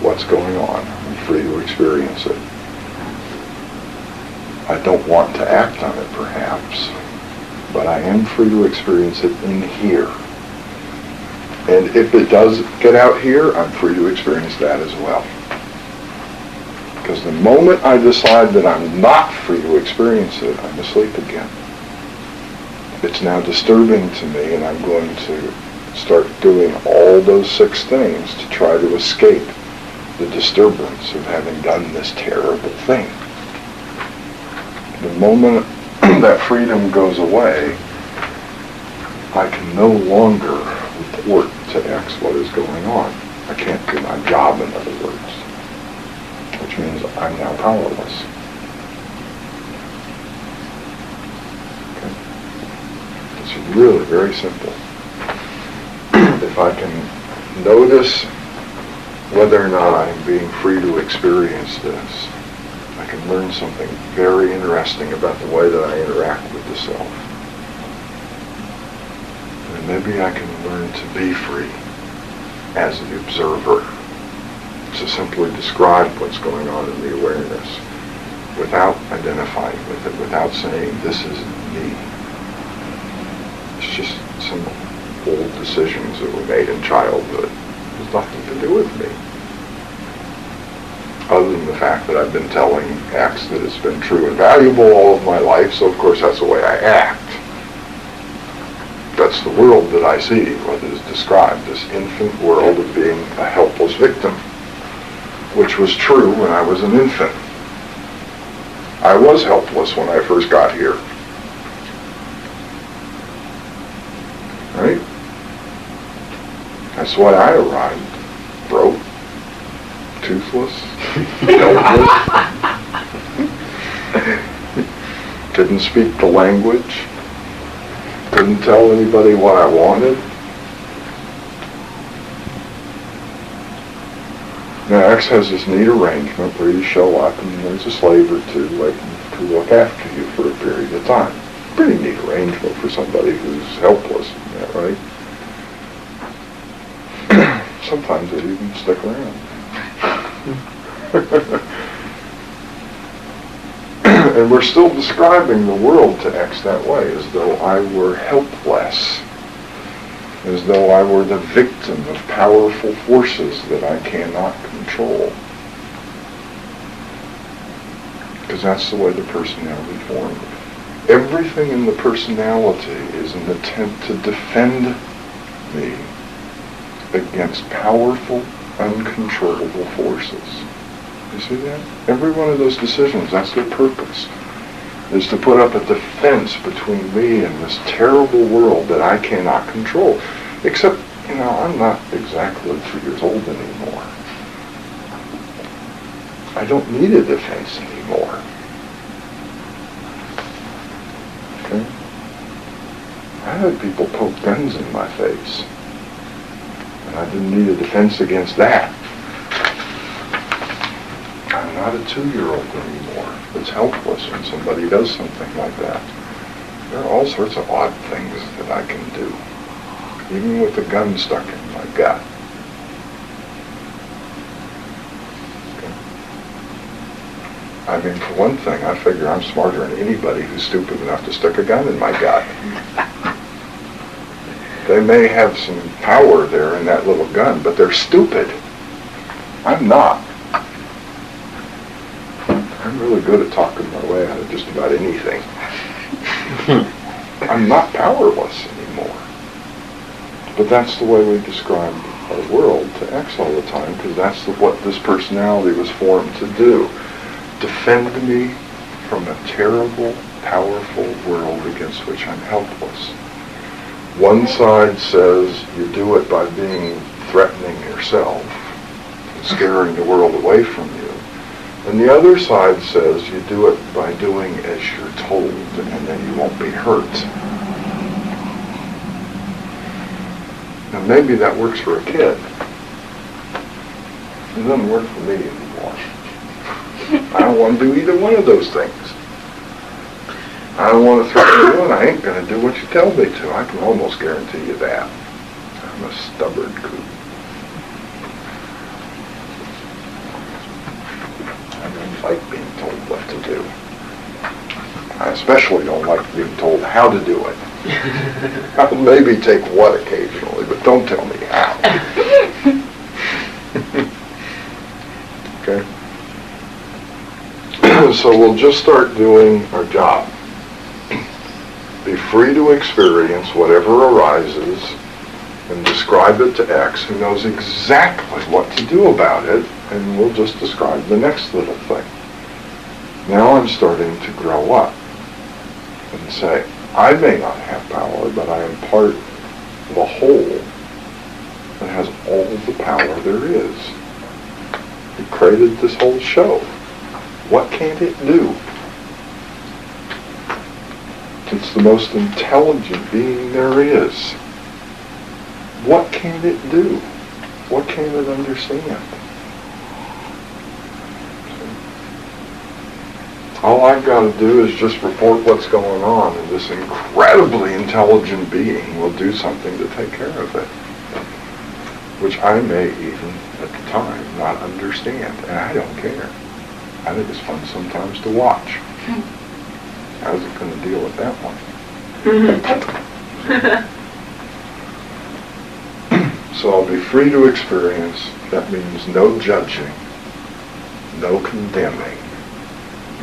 what's going on. I'm free to experience it. I don't want to act on it, perhaps, but I am free to experience it in here. And if it does get out here, I'm free to experience that as well. Because the moment I decide that I'm not free to experience it, I'm asleep again. It's now disturbing to me, and I'm going to start doing all those 6 things to try to escape the disturbance of having done this terrible thing. The moment that freedom goes away, I can no longer report to X what is going on. I can't do my job, in other words. Which means I'm now powerless. Okay. It's really very simple. If I can notice whether or not I'm being free to experience this, I can learn something very interesting about the way that I interact with the self. And maybe I can learn to be free as the observer, to simply describe what's going on in the awareness without identifying with it, without saying, this isn't me. It's just some old decisions that were made in childhood. It has nothing to do with me. Other than the fact that I've been telling X that it's been true and valuable all of my life, so of course that's the way I act. That's the world that I see, what is described, this infant world of being a helpless victim, which was true when I was an infant. I was helpless when I first got here. Right? That's why I arrived. Broke, toothless, helpless, didn't speak the language, couldn't tell anybody what I wanted. Now, X has this neat arrangement where you show up and there's a slave or two waiting to look after you for a period of time. Pretty neat arrangement for somebody who's helpless, isn't that right? Sometimes they even stick around. And we're still describing the world to X that way, as though I were helpless, as though I were the victim of powerful forces that I cannot control. Because that's the way the personality formed. Everything in the personality is an attempt to defend me against powerful, uncontrollable forces. You see that? Every one of those decisions, that's their purpose, is to put up a defense between me and this terrible world that I cannot control. Except, I'm not exactly 2 years old anymore. I don't need a defense anymore. Okay? I had people poke guns in my face, and I didn't need a defense against that. I'm not a 2-year-old anymore that's helpless when somebody does something like that. There are all sorts of odd things that I can do, even with a gun stuck in my gut. Okay. I mean, for one thing, I figure I'm smarter than anybody who's stupid enough to stick a gun in my gut. They may have some power there in that little gun, but they're stupid. I'm not. I'm really good at talking my way out of just about anything. I'm not powerless anymore. But that's the way we describe our world to X all the time, because that's what this personality was formed to do. Defend me from a terrible, powerful world against which I'm helpless. One side says you do it by being threatening yourself, and scaring the world away from you. And the other side says you do it by doing as you're told, and then you won't be hurt. Now maybe that works for a kid. It doesn't work for me anymore. I don't want to do either one of those things. I don't want to threaten you, and I ain't going to do what you tell me to. I can almost guarantee you that. I'm a stubborn coot. I don't like being told what to do. I especially don't like being told how to do it. I'll maybe take what occasionally, but don't tell me how. Okay? So we'll just start doing our job. Be free to experience whatever arises and describe it to X, who knows exactly what to do about it, and we'll just describe the next little thing. Now I'm starting to grow up and say, I may not have power, but I am part of a whole that has all the power there is. He created this whole show. What can't it do? It's the most intelligent being there is. What can it do? What can it understand? All I've got to do is just report what's going on, and this incredibly intelligent being will do something to take care of it, which I may even, at the time, not understand, and I don't care. I think it's fun sometimes to watch. How's it going to deal with that one? So I'll be free to experience. That means no judging, no condemning,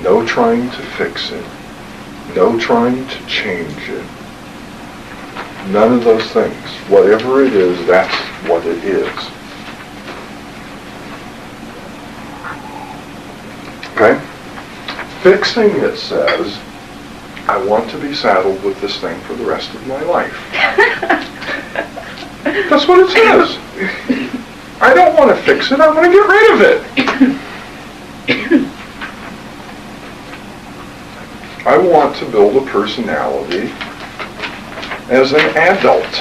no trying to fix it, no trying to change it. None of those things. Whatever it is, that's what it is. Okay? Fixing it says, I want to be saddled with this thing for the rest of my life. That's what it says. I don't want to fix it, I want to get rid of it. I want to build a personality as an adult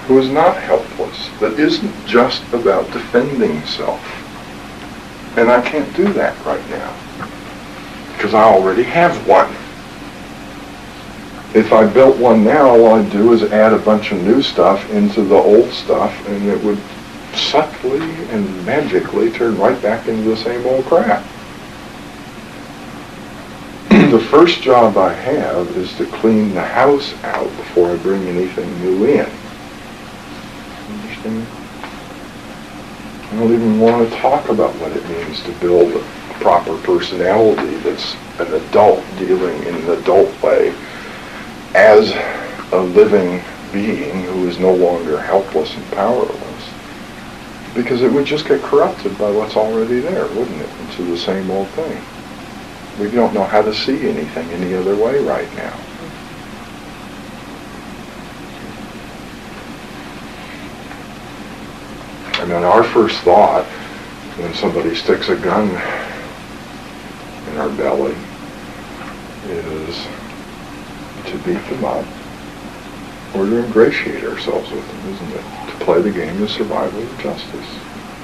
who is not helpless, that isn't just about defending self. And I can't do that right now, because I already have one. If I built one now, all I'd do is add a bunch of new stuff into the old stuff, and it would subtly and magically turn right back into the same old crap. The first job I have is to clean the house out before I bring anything new in. Understand? I don't even want to talk about what it means to build a proper personality that's an adult dealing in an adult way as a living being who is no longer helpless and powerless. Because it would just get corrupted by what's already there, wouldn't it? Into the same old thing. We don't know how to see anything any other way right now. I mean, our first thought when somebody sticks a gun in our belly is to beat them up or to ingratiate ourselves with them, isn't it? To play the game of survival or justice.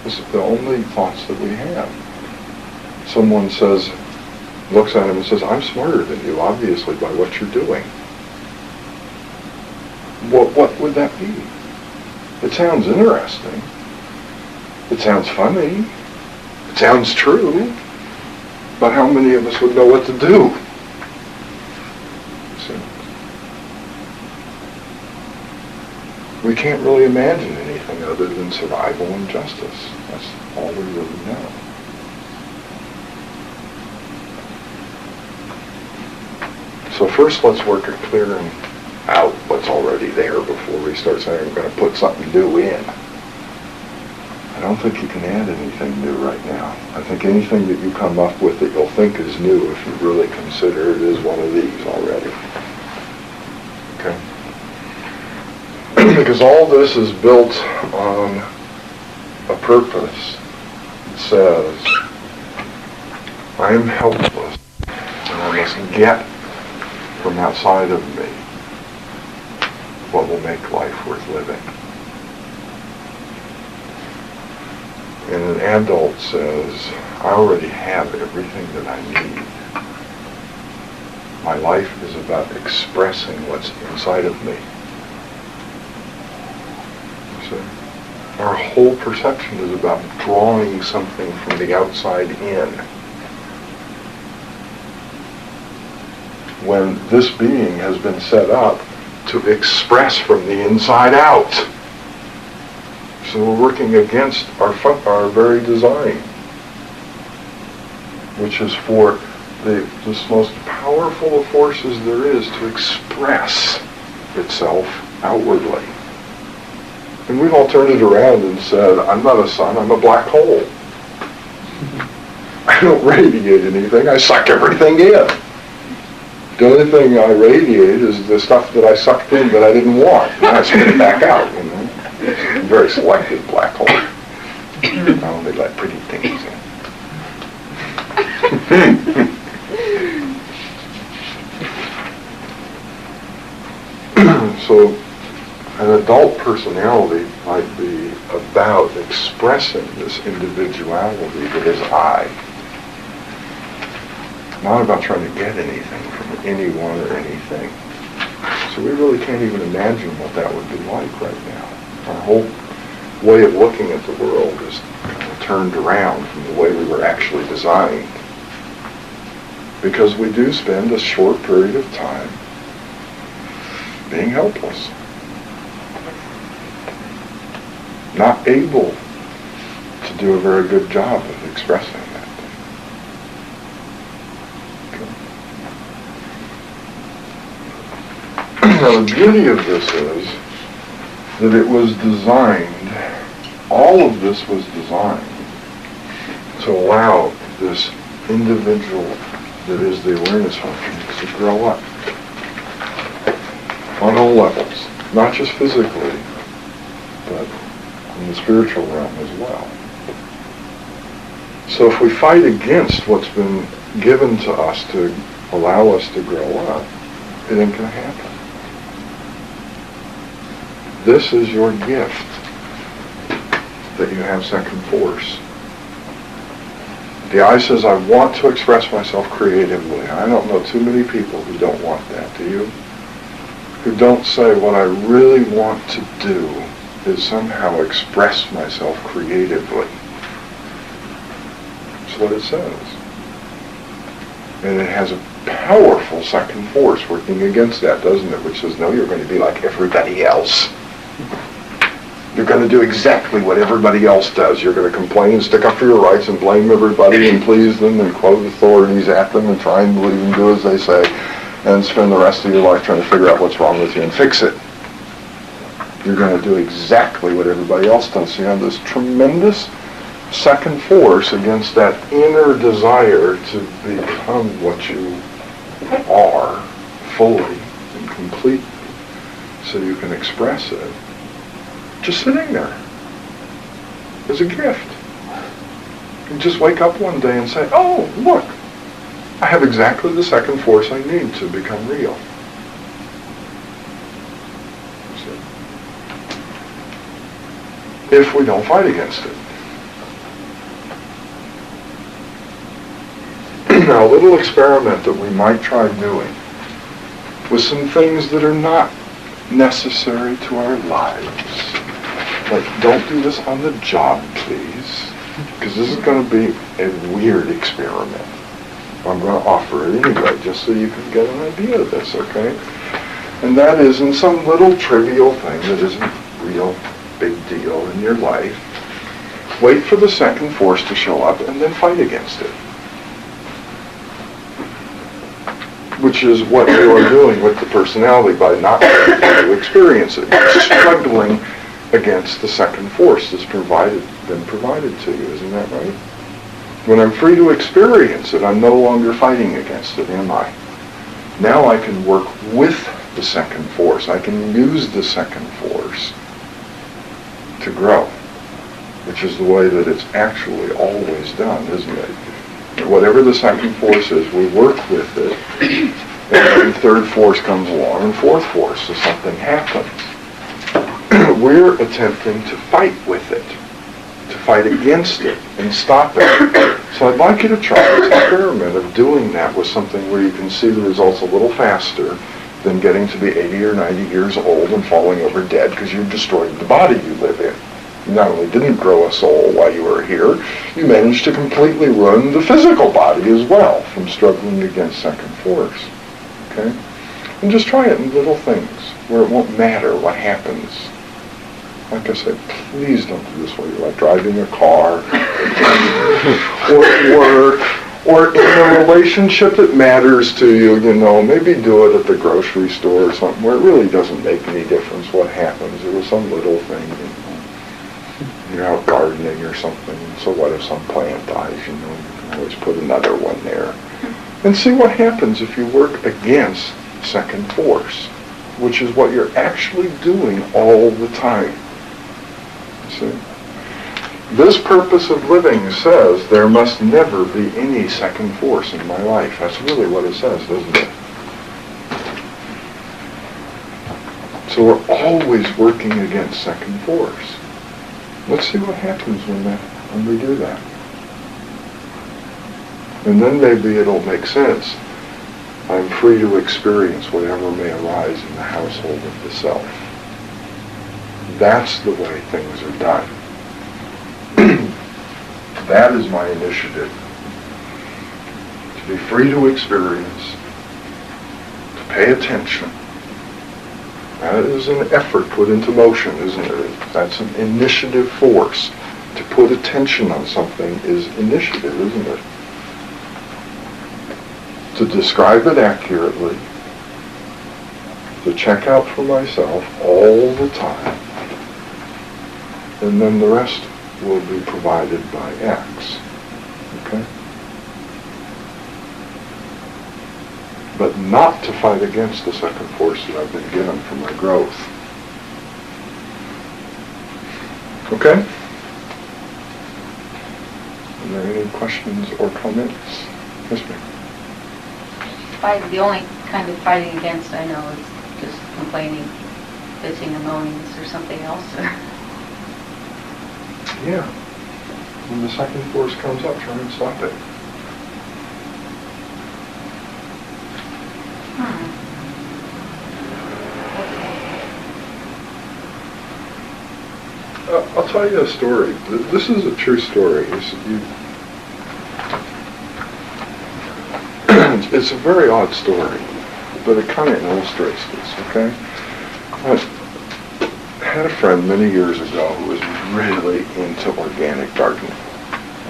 This is the only thoughts that we have. Someone says, looks at him and says, I'm smarter than you, obviously, by what you're doing. What would that be? It sounds interesting. It sounds funny. It sounds true. But how many of us would know what to do? See? We can't really imagine anything other than survival and justice. That's all we really know. So first let's work at clearing out what's already there before we start saying we're going to put something new in. I don't think you can add anything new right now. I think anything that you come up with that you'll think is new, if you really consider it, is one of these already. Okay? Because all this is built on a purpose. It says, I am helpless, and I must get from outside of me what will make life worth living. And an adult says, I already have everything that I need. My life is about expressing what's inside of me. So our whole perception is about drawing something from the outside in. When this being has been set up to express from the inside out. So we're working against our very design, which is for this most powerful of forces there is to express itself outwardly. And we've all turned it around and said, I'm not a sun, I'm a black hole. I don't radiate anything, I suck everything in. The only thing I radiate is the stuff that I sucked in that I didn't want, and I spit it back out, you know. Very selective black hole. I only let pretty things in. So an adult personality might be about expressing this individuality that is I. Not about trying to get anything from anyone or anything. So we really can't even imagine what that would be like right now. Our whole way of looking at the world is kind of turned around from the way we were actually designed. Because we do spend a short period of time being helpless. Not able to do a very good job of expressing that. Now the beauty of this is that it was designed, all of this was designed to allow this individual that is the awareness function to grow up on all levels, not just physically, but in the spiritual realm as well. So if we fight against what's been given to us to allow us to grow up, it ain't going to happen. This is your gift, that you have second force. The I says, I want to express myself creatively. I don't know too many people who don't want that, do you? Who don't say, what I really want to do is somehow express myself creatively. That's what it says. And it has a powerful second force working against that, doesn't it? Which says, no, you're going to be like everybody else. You're going to do exactly what everybody else does. You're going to complain and stick up for your rights and blame everybody and please them and quote authorities at them and try and believe and do as they say and spend the rest of your life trying to figure out what's wrong with you and fix it. You're going to do exactly what everybody else does. So you have this tremendous second force against that inner desire to become what you are fully and completely so you can express it. Just sitting there is a gift. You just wake up one day and say, oh, look, I have exactly the second force I need to become real. If we don't fight against it. Now, a little experiment that we might try doing with some things that are not necessary to our lives. Like, don't do this on the job, please, because this is going to be a weird experiment. I'm going to offer it anyway, just so you can get an idea of this, okay? And that is in some little trivial thing that isn't a real big deal in your life. Wait for the second force to show up and then fight against it. which is what you are doing with the personality by not being able to experience it. You're struggling against the second force that's been provided to you, isn't that right? When I'm free to experience it, I'm no longer fighting against it, am I? Now I can work with the second force. I can use the second force to grow, which is the way that it's actually always done, isn't it? Whatever the second force is, we work with it, and then third force comes along, and fourth force, so something happens. We're attempting to fight with it, to fight against it, and stop it. So I'd like you to try this experiment of doing that with something where you can see the results a little faster than getting to be 80 or 90 years old and falling over dead because you've destroyed the body you live in. You not only didn't grow a soul while you were here, you managed to completely ruin the physical body as well from struggling against second force. Okay? And just try it in little things where it won't matter what happens. Like I said, please don't do this while you're like driving a car or at work or in a relationship that matters to you, you know. Maybe do it at the grocery store or something where it really doesn't make any difference what happens. It was some little thing, you know. You're out gardening or something, so what if some plant dies, you know, you can always put another one there. And see what happens if you work against second force, which is what you're actually doing all the time. See? This purpose of living says there must never be any second force in my life. That's really what it says, doesn't it? So we're always working against second force. Let's see what happens when we do that. And then maybe it'll make sense. I'm free to experience whatever may arise in the household of the self. That's the way things are done. That is my initiative. To be free to experience, to pay attention. That is an effort put into motion, isn't it? That's an initiative force. To put attention on something is initiative, isn't it? To describe it accurately, to check out for myself all the time, and then the rest will be provided by X. Okay? But not to fight against the second force that I've been given for my growth. Okay? Are there any questions or comments? Yes, ma'am. The only kind of fighting against I know is just complaining, bitching and moaning. Is there something else? Yeah. When the second force comes up, try and stop it. I'll tell you a story. This is a true story. It's a very odd story, but it kind of illustrates this, okay? I had a friend many years ago who was really into organic gardening.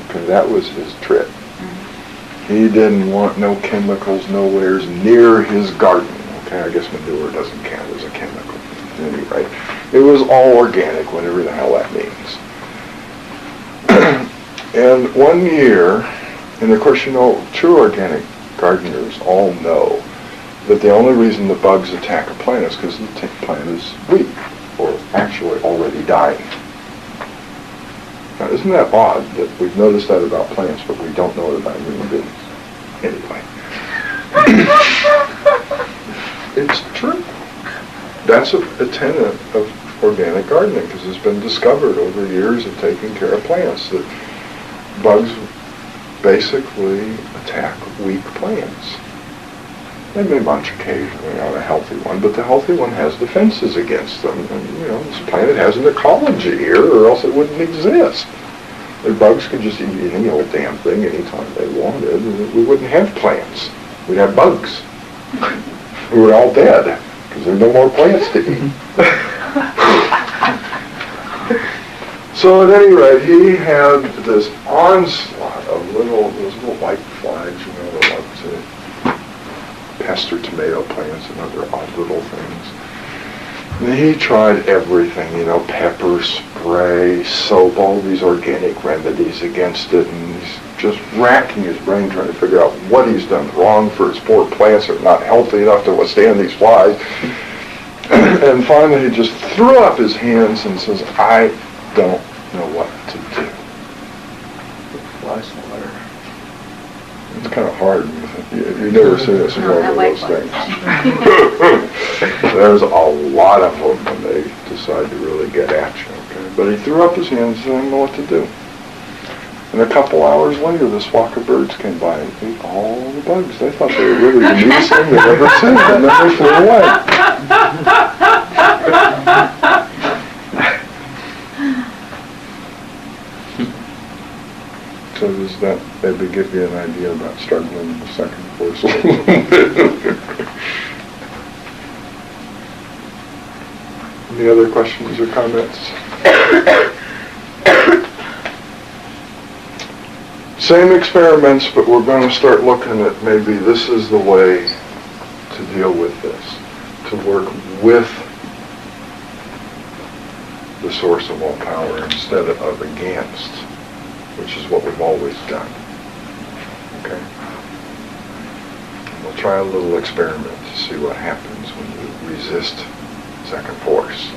Okay, that was his trip. He didn't want no chemicals nowhere near his garden. Okay, I guess manure doesn't count as a chemical. At any rate, it was all organic, whatever the hell that means. And one year, and of course, you know, true organic gardeners all know that the only reason the bugs attack a plant is because the plant is weak, or actually already dying. Now, isn't that odd that we've noticed that about plants, but we don't know it about human beings? Anyway. It's true. That's a tenet of organic gardening, because it's been discovered over years of taking care of plants that bugs basically attack weak plants. They may munch occasionally on a healthy one, but the healthy one has defenses against them. And, you know, this planet has an ecology here, or else it wouldn't exist. The bugs could just eat any old damn thing anytime they wanted, and we wouldn't have plants. We'd have bugs. We were all dead, because there's no more plants to eat. So at any rate, he had this onslaught of those little white flies, you know, that like to master tomato plants and other odd little things. And he tried everything, pepper spray, soap, all these organic remedies against it, and he's just racking his brain trying to figure out what he's done wrong for his poor plants are not healthy enough to withstand these flies. And finally he just threw up his hands and says, I don't know what to do. Fly swatter. It's kind of hard. You never see this in one of those things. There's a lot of them when they decide to really get at you, okay? But he threw up his hands and didn't know what to do. And a couple hours later, this flock of birds came by and ate all the bugs. They thought they were really the neatest thing they'd ever seen, and then they flew away. So does that maybe give you an idea about struggling in the second force? Any other questions or comments? Same experiments, but we're going to start looking at maybe this is the way to deal with this, to work with the source of all power instead of against, which is what we've always done. Okay? We'll try a little experiment to see what happens when you resist second force.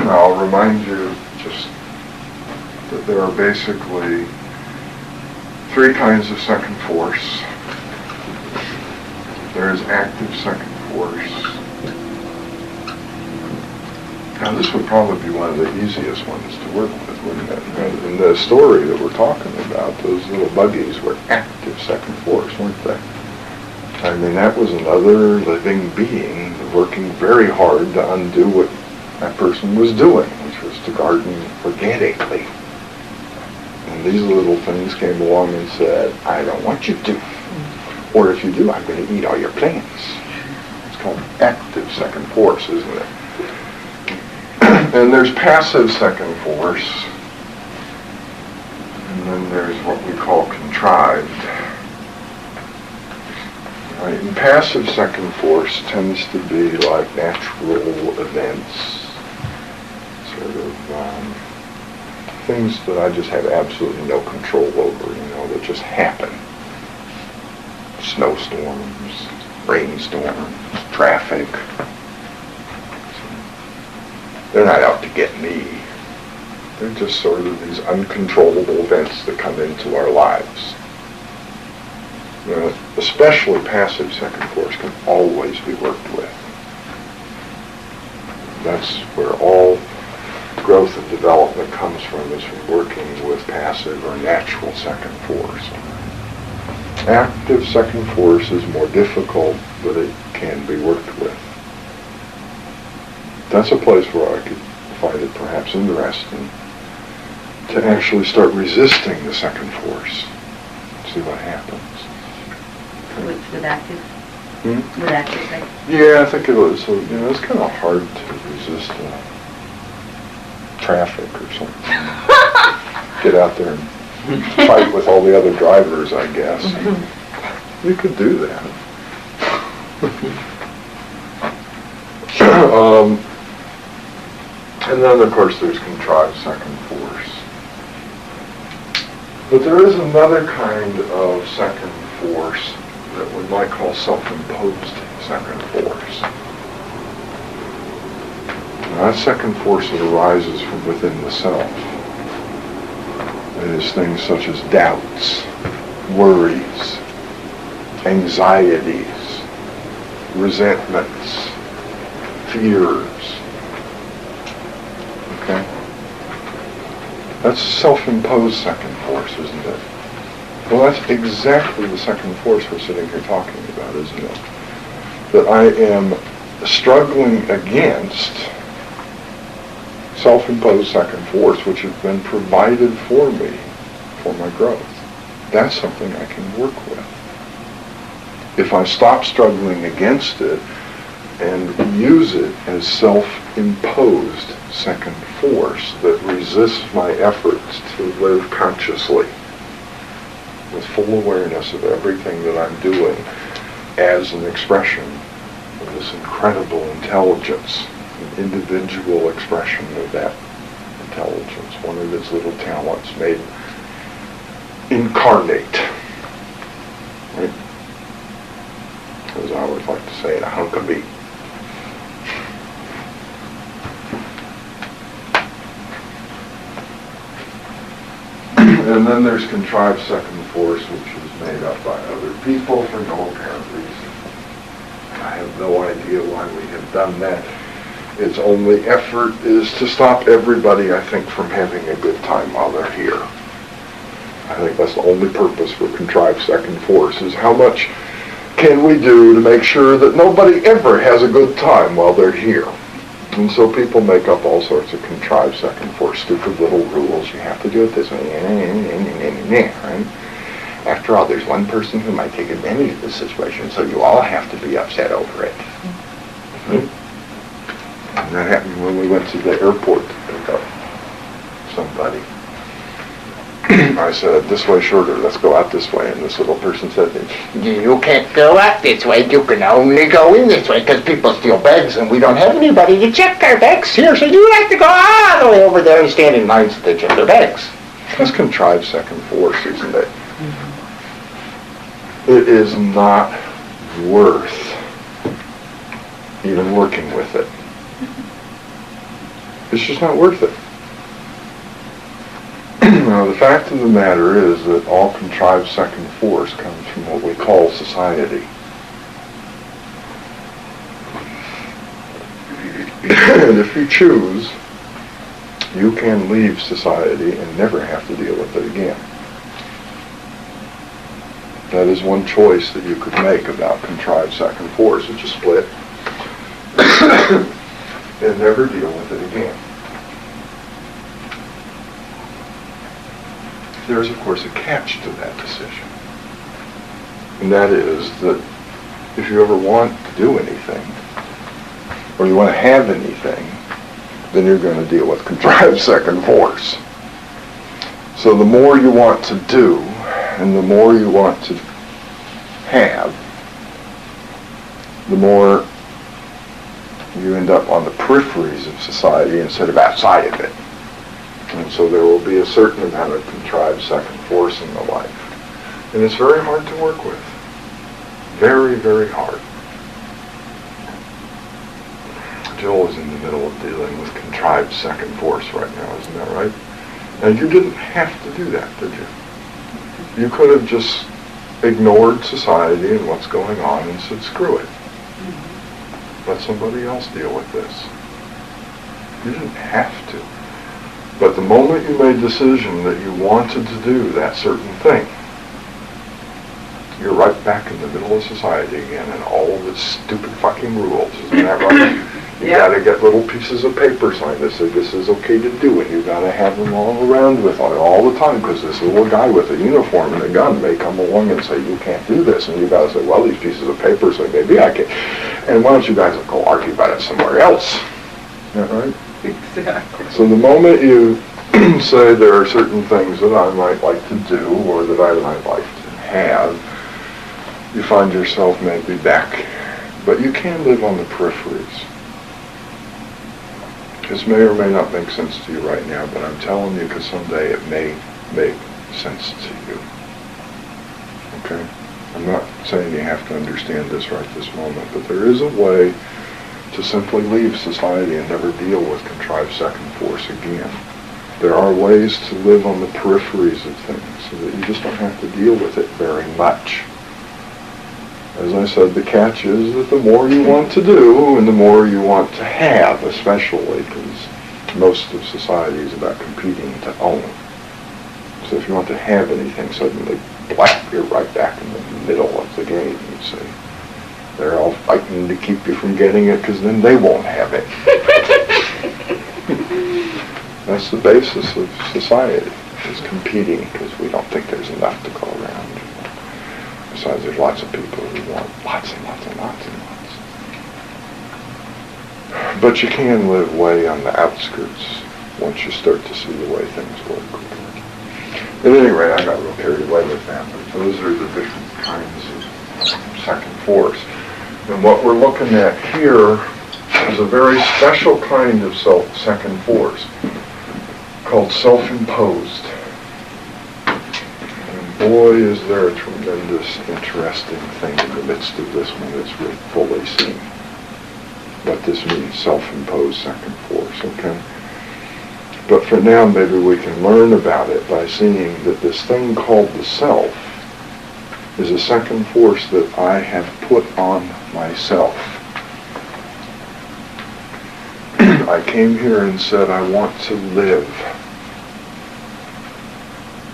I'll remind you just that there are basically three kinds of second force. There is active second force. Now this would probably be one of the easiest ones to work with, wouldn't it? In the story that we're talking about, those little buggies were active second force, weren't they? I mean, that was another living being working very hard to undo what that person was doing, which was to garden organically. And these little things came along and said, I don't want you to. Or if you do, I'm going to eat all your plants. It's called active second force, isn't it? And there's passive second force. And then there's what we call contrived. Right? And passive second force tends to be like natural events. Sort of things that I just have absolutely no control over, that just happen. Snowstorms, rainstorms, traffic. They're not out to get me. They're just sort of these uncontrollable events that come into our lives. Especially passive second force can always be worked with. That's where all growth and development comes from, is from working with passive or natural second force. Active second force is more difficult, but it can be worked with. That's a place where I could find it perhaps interesting to actually start resisting the second force. See what happens. With active? Hmm? With active, right? Yeah, I think it was. So, it's kind of hard to resist traffic or something. Get out there and fight with all the other drivers, I guess. You could do that. And then, of course, there's contrived second force. But there is another kind of second force that we might call self-imposed second force. Now, that second force that arises from within the self. It is things such as doubts, worries, anxieties, resentments, fears. Okay? That's self-imposed second force, isn't it? Well, that's exactly the second force we're sitting here talking about, isn't it? That I am struggling against self-imposed second force, which has been provided for me for my growth. That's something I can work with. If I stop struggling against it and use it as self-imposed second force that resists my efforts to live consciously, with full awareness of everything that I'm doing as an expression of this incredible intelligence, an individual expression of that intelligence, one of its little talents made incarnate. Right? As I always like to say, a hunk of meat. And then there's contrived second force, which is made up by other people for no apparent reason. I have no idea why we have done that. Its only effort is to stop everybody, I think, from having a good time while they're here. I think that's the only purpose for contrived second force, is how much can we do to make sure that nobody ever has a good time while they're here. And so people make up all sorts of contrived second force, stupid little rules. You have to do it this way, right? After all, there's one person who might take advantage of the situation, so you all have to be upset over it. Right? And that happened when we went to the airport to pick up somebody. I said, this way shorter, let's go out this way. And this little person said, you can't go out this way, you can only go in this way, because people steal bags and we don't have anybody to check our bags here, so you have to go all the way over there and stand in line so they check their bags. That's contrived second force, isn't it? It is not worth even working with it. It's just not worth it. Now, the fact of the matter is that all contrived second force comes from what we call society. And if you choose, you can leave society and never have to deal with it again. That is one choice that you could make about contrived second force, is just split and never deal with it again. There's, of course, a catch to that decision. And that is that if you ever want to do anything, or you want to have anything, then you're going to deal with contrived second force. So the more you want to do, and the more you want to have, the more you end up on the peripheries of society instead of outside of it. And so there will be a certain amount of contrived second force in the life. And it's very hard to work with. Very, very hard. Joel is in the middle of dealing with contrived second force right now, isn't that right? And you didn't have to do that, did you? You could have just ignored society and what's going on and said, screw it. Let somebody else deal with this. You didn't have to. But the moment you made a decision that you wanted to do that certain thing, you're right back in the middle of society again and all of its stupid fucking rules. Isn't that right? You gotta get little pieces of paper signed that say this is okay to do, and you gotta have them all around with all the time, because this little guy with a uniform and a gun may come along and say you can't do this, and you gotta say, well, these pieces of paper say maybe I can. And why don't you guys go argue about it somewhere else? Is that right? Exactly. So the moment you say there are certain things that I might like to do or that I might like to have, you find yourself maybe back. But you can live on the peripheries. This may or may not make sense to you right now, but I'm telling you because someday it may make sense to you. Okay? I'm not saying you have to understand this right this moment, but there is a way to simply leave society and never deal with contrived second force again. There are ways to live on the peripheries of things so that you just don't have to deal with it very much. As I said, the catch is that the more you want to do and the more you want to have, especially because most of society is about competing to own. So if you want to have anything, suddenly, blap, you're right back in the middle of the game, you see. They're all fighting to keep you from getting it because then they won't have it. That's the basis of society, is competing because we don't think there's enough to go around. Besides, there's lots of people who want lots and lots and lots and lots. But you can live way on the outskirts once you start to see the way things work. At any rate, I got real carried away with that, but those are the different kinds of second force. And what we're looking at here is a very special kind of second force called self-imposed. And boy, is there a tremendous, interesting thing in the midst of this one that's really fully seen. What this means, self-imposed second force, okay? But for now, maybe we can learn about it by seeing that this thing called the self is a second force that I have put on myself. I came here and said, I want to live.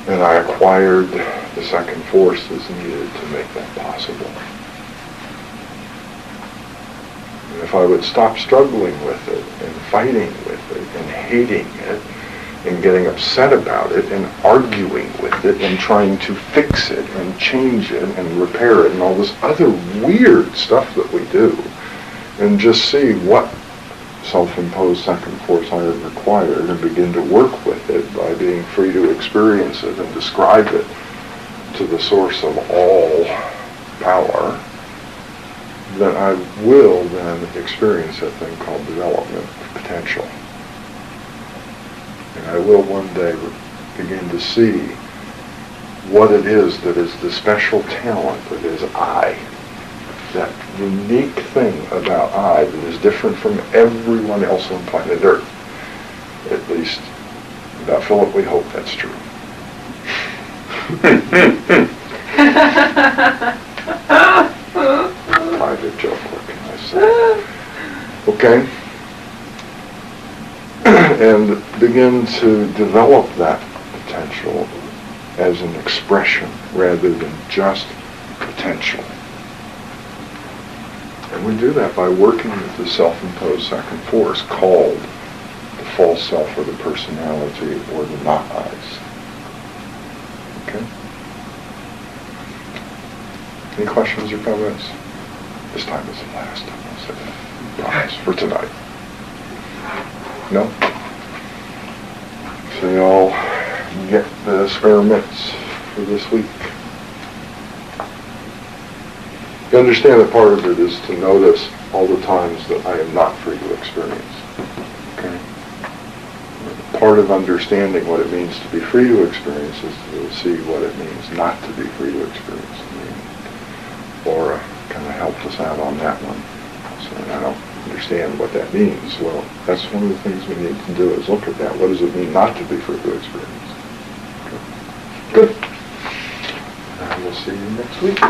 And I acquired the second force that's needed to make that possible. And if I would stop struggling with it, and fighting with it, and hating it, and getting upset about it, and arguing with it, and trying to fix it, and change it, and repair it, and all this other weird stuff that we do, and just see what self-imposed second force I have required, and begin to work with it by being free to experience it and describe it to the source of all power, then I will then experience that thing called development of potential. And I will one day begin to see what it is that is the special talent that is I. That unique thing about I that is different from everyone else on planet Earth. At least, about Philip, we hope that's true. Private joke, what can I say? Okay? And begin to develop that potential as an expression rather than just potential. And we do that by working with the self-imposed second force called the false self or the personality or the not-I's. Okay? Any questions or comments? This time is the last time I'll say that. Promise, for tonight. No? So y'all get the experiments for this week. You understand that part of it is to notice all the times that I am not free to experience. Okay? Part of understanding what it means to be free to experience is to see what it means not to be free to experience. Laura kind of helped us out on that one. So I don't understand what that means. Well, that's one of the things we need to do is look at that. What does it mean not to be free to experience? Okay. Good. And we'll see you next week.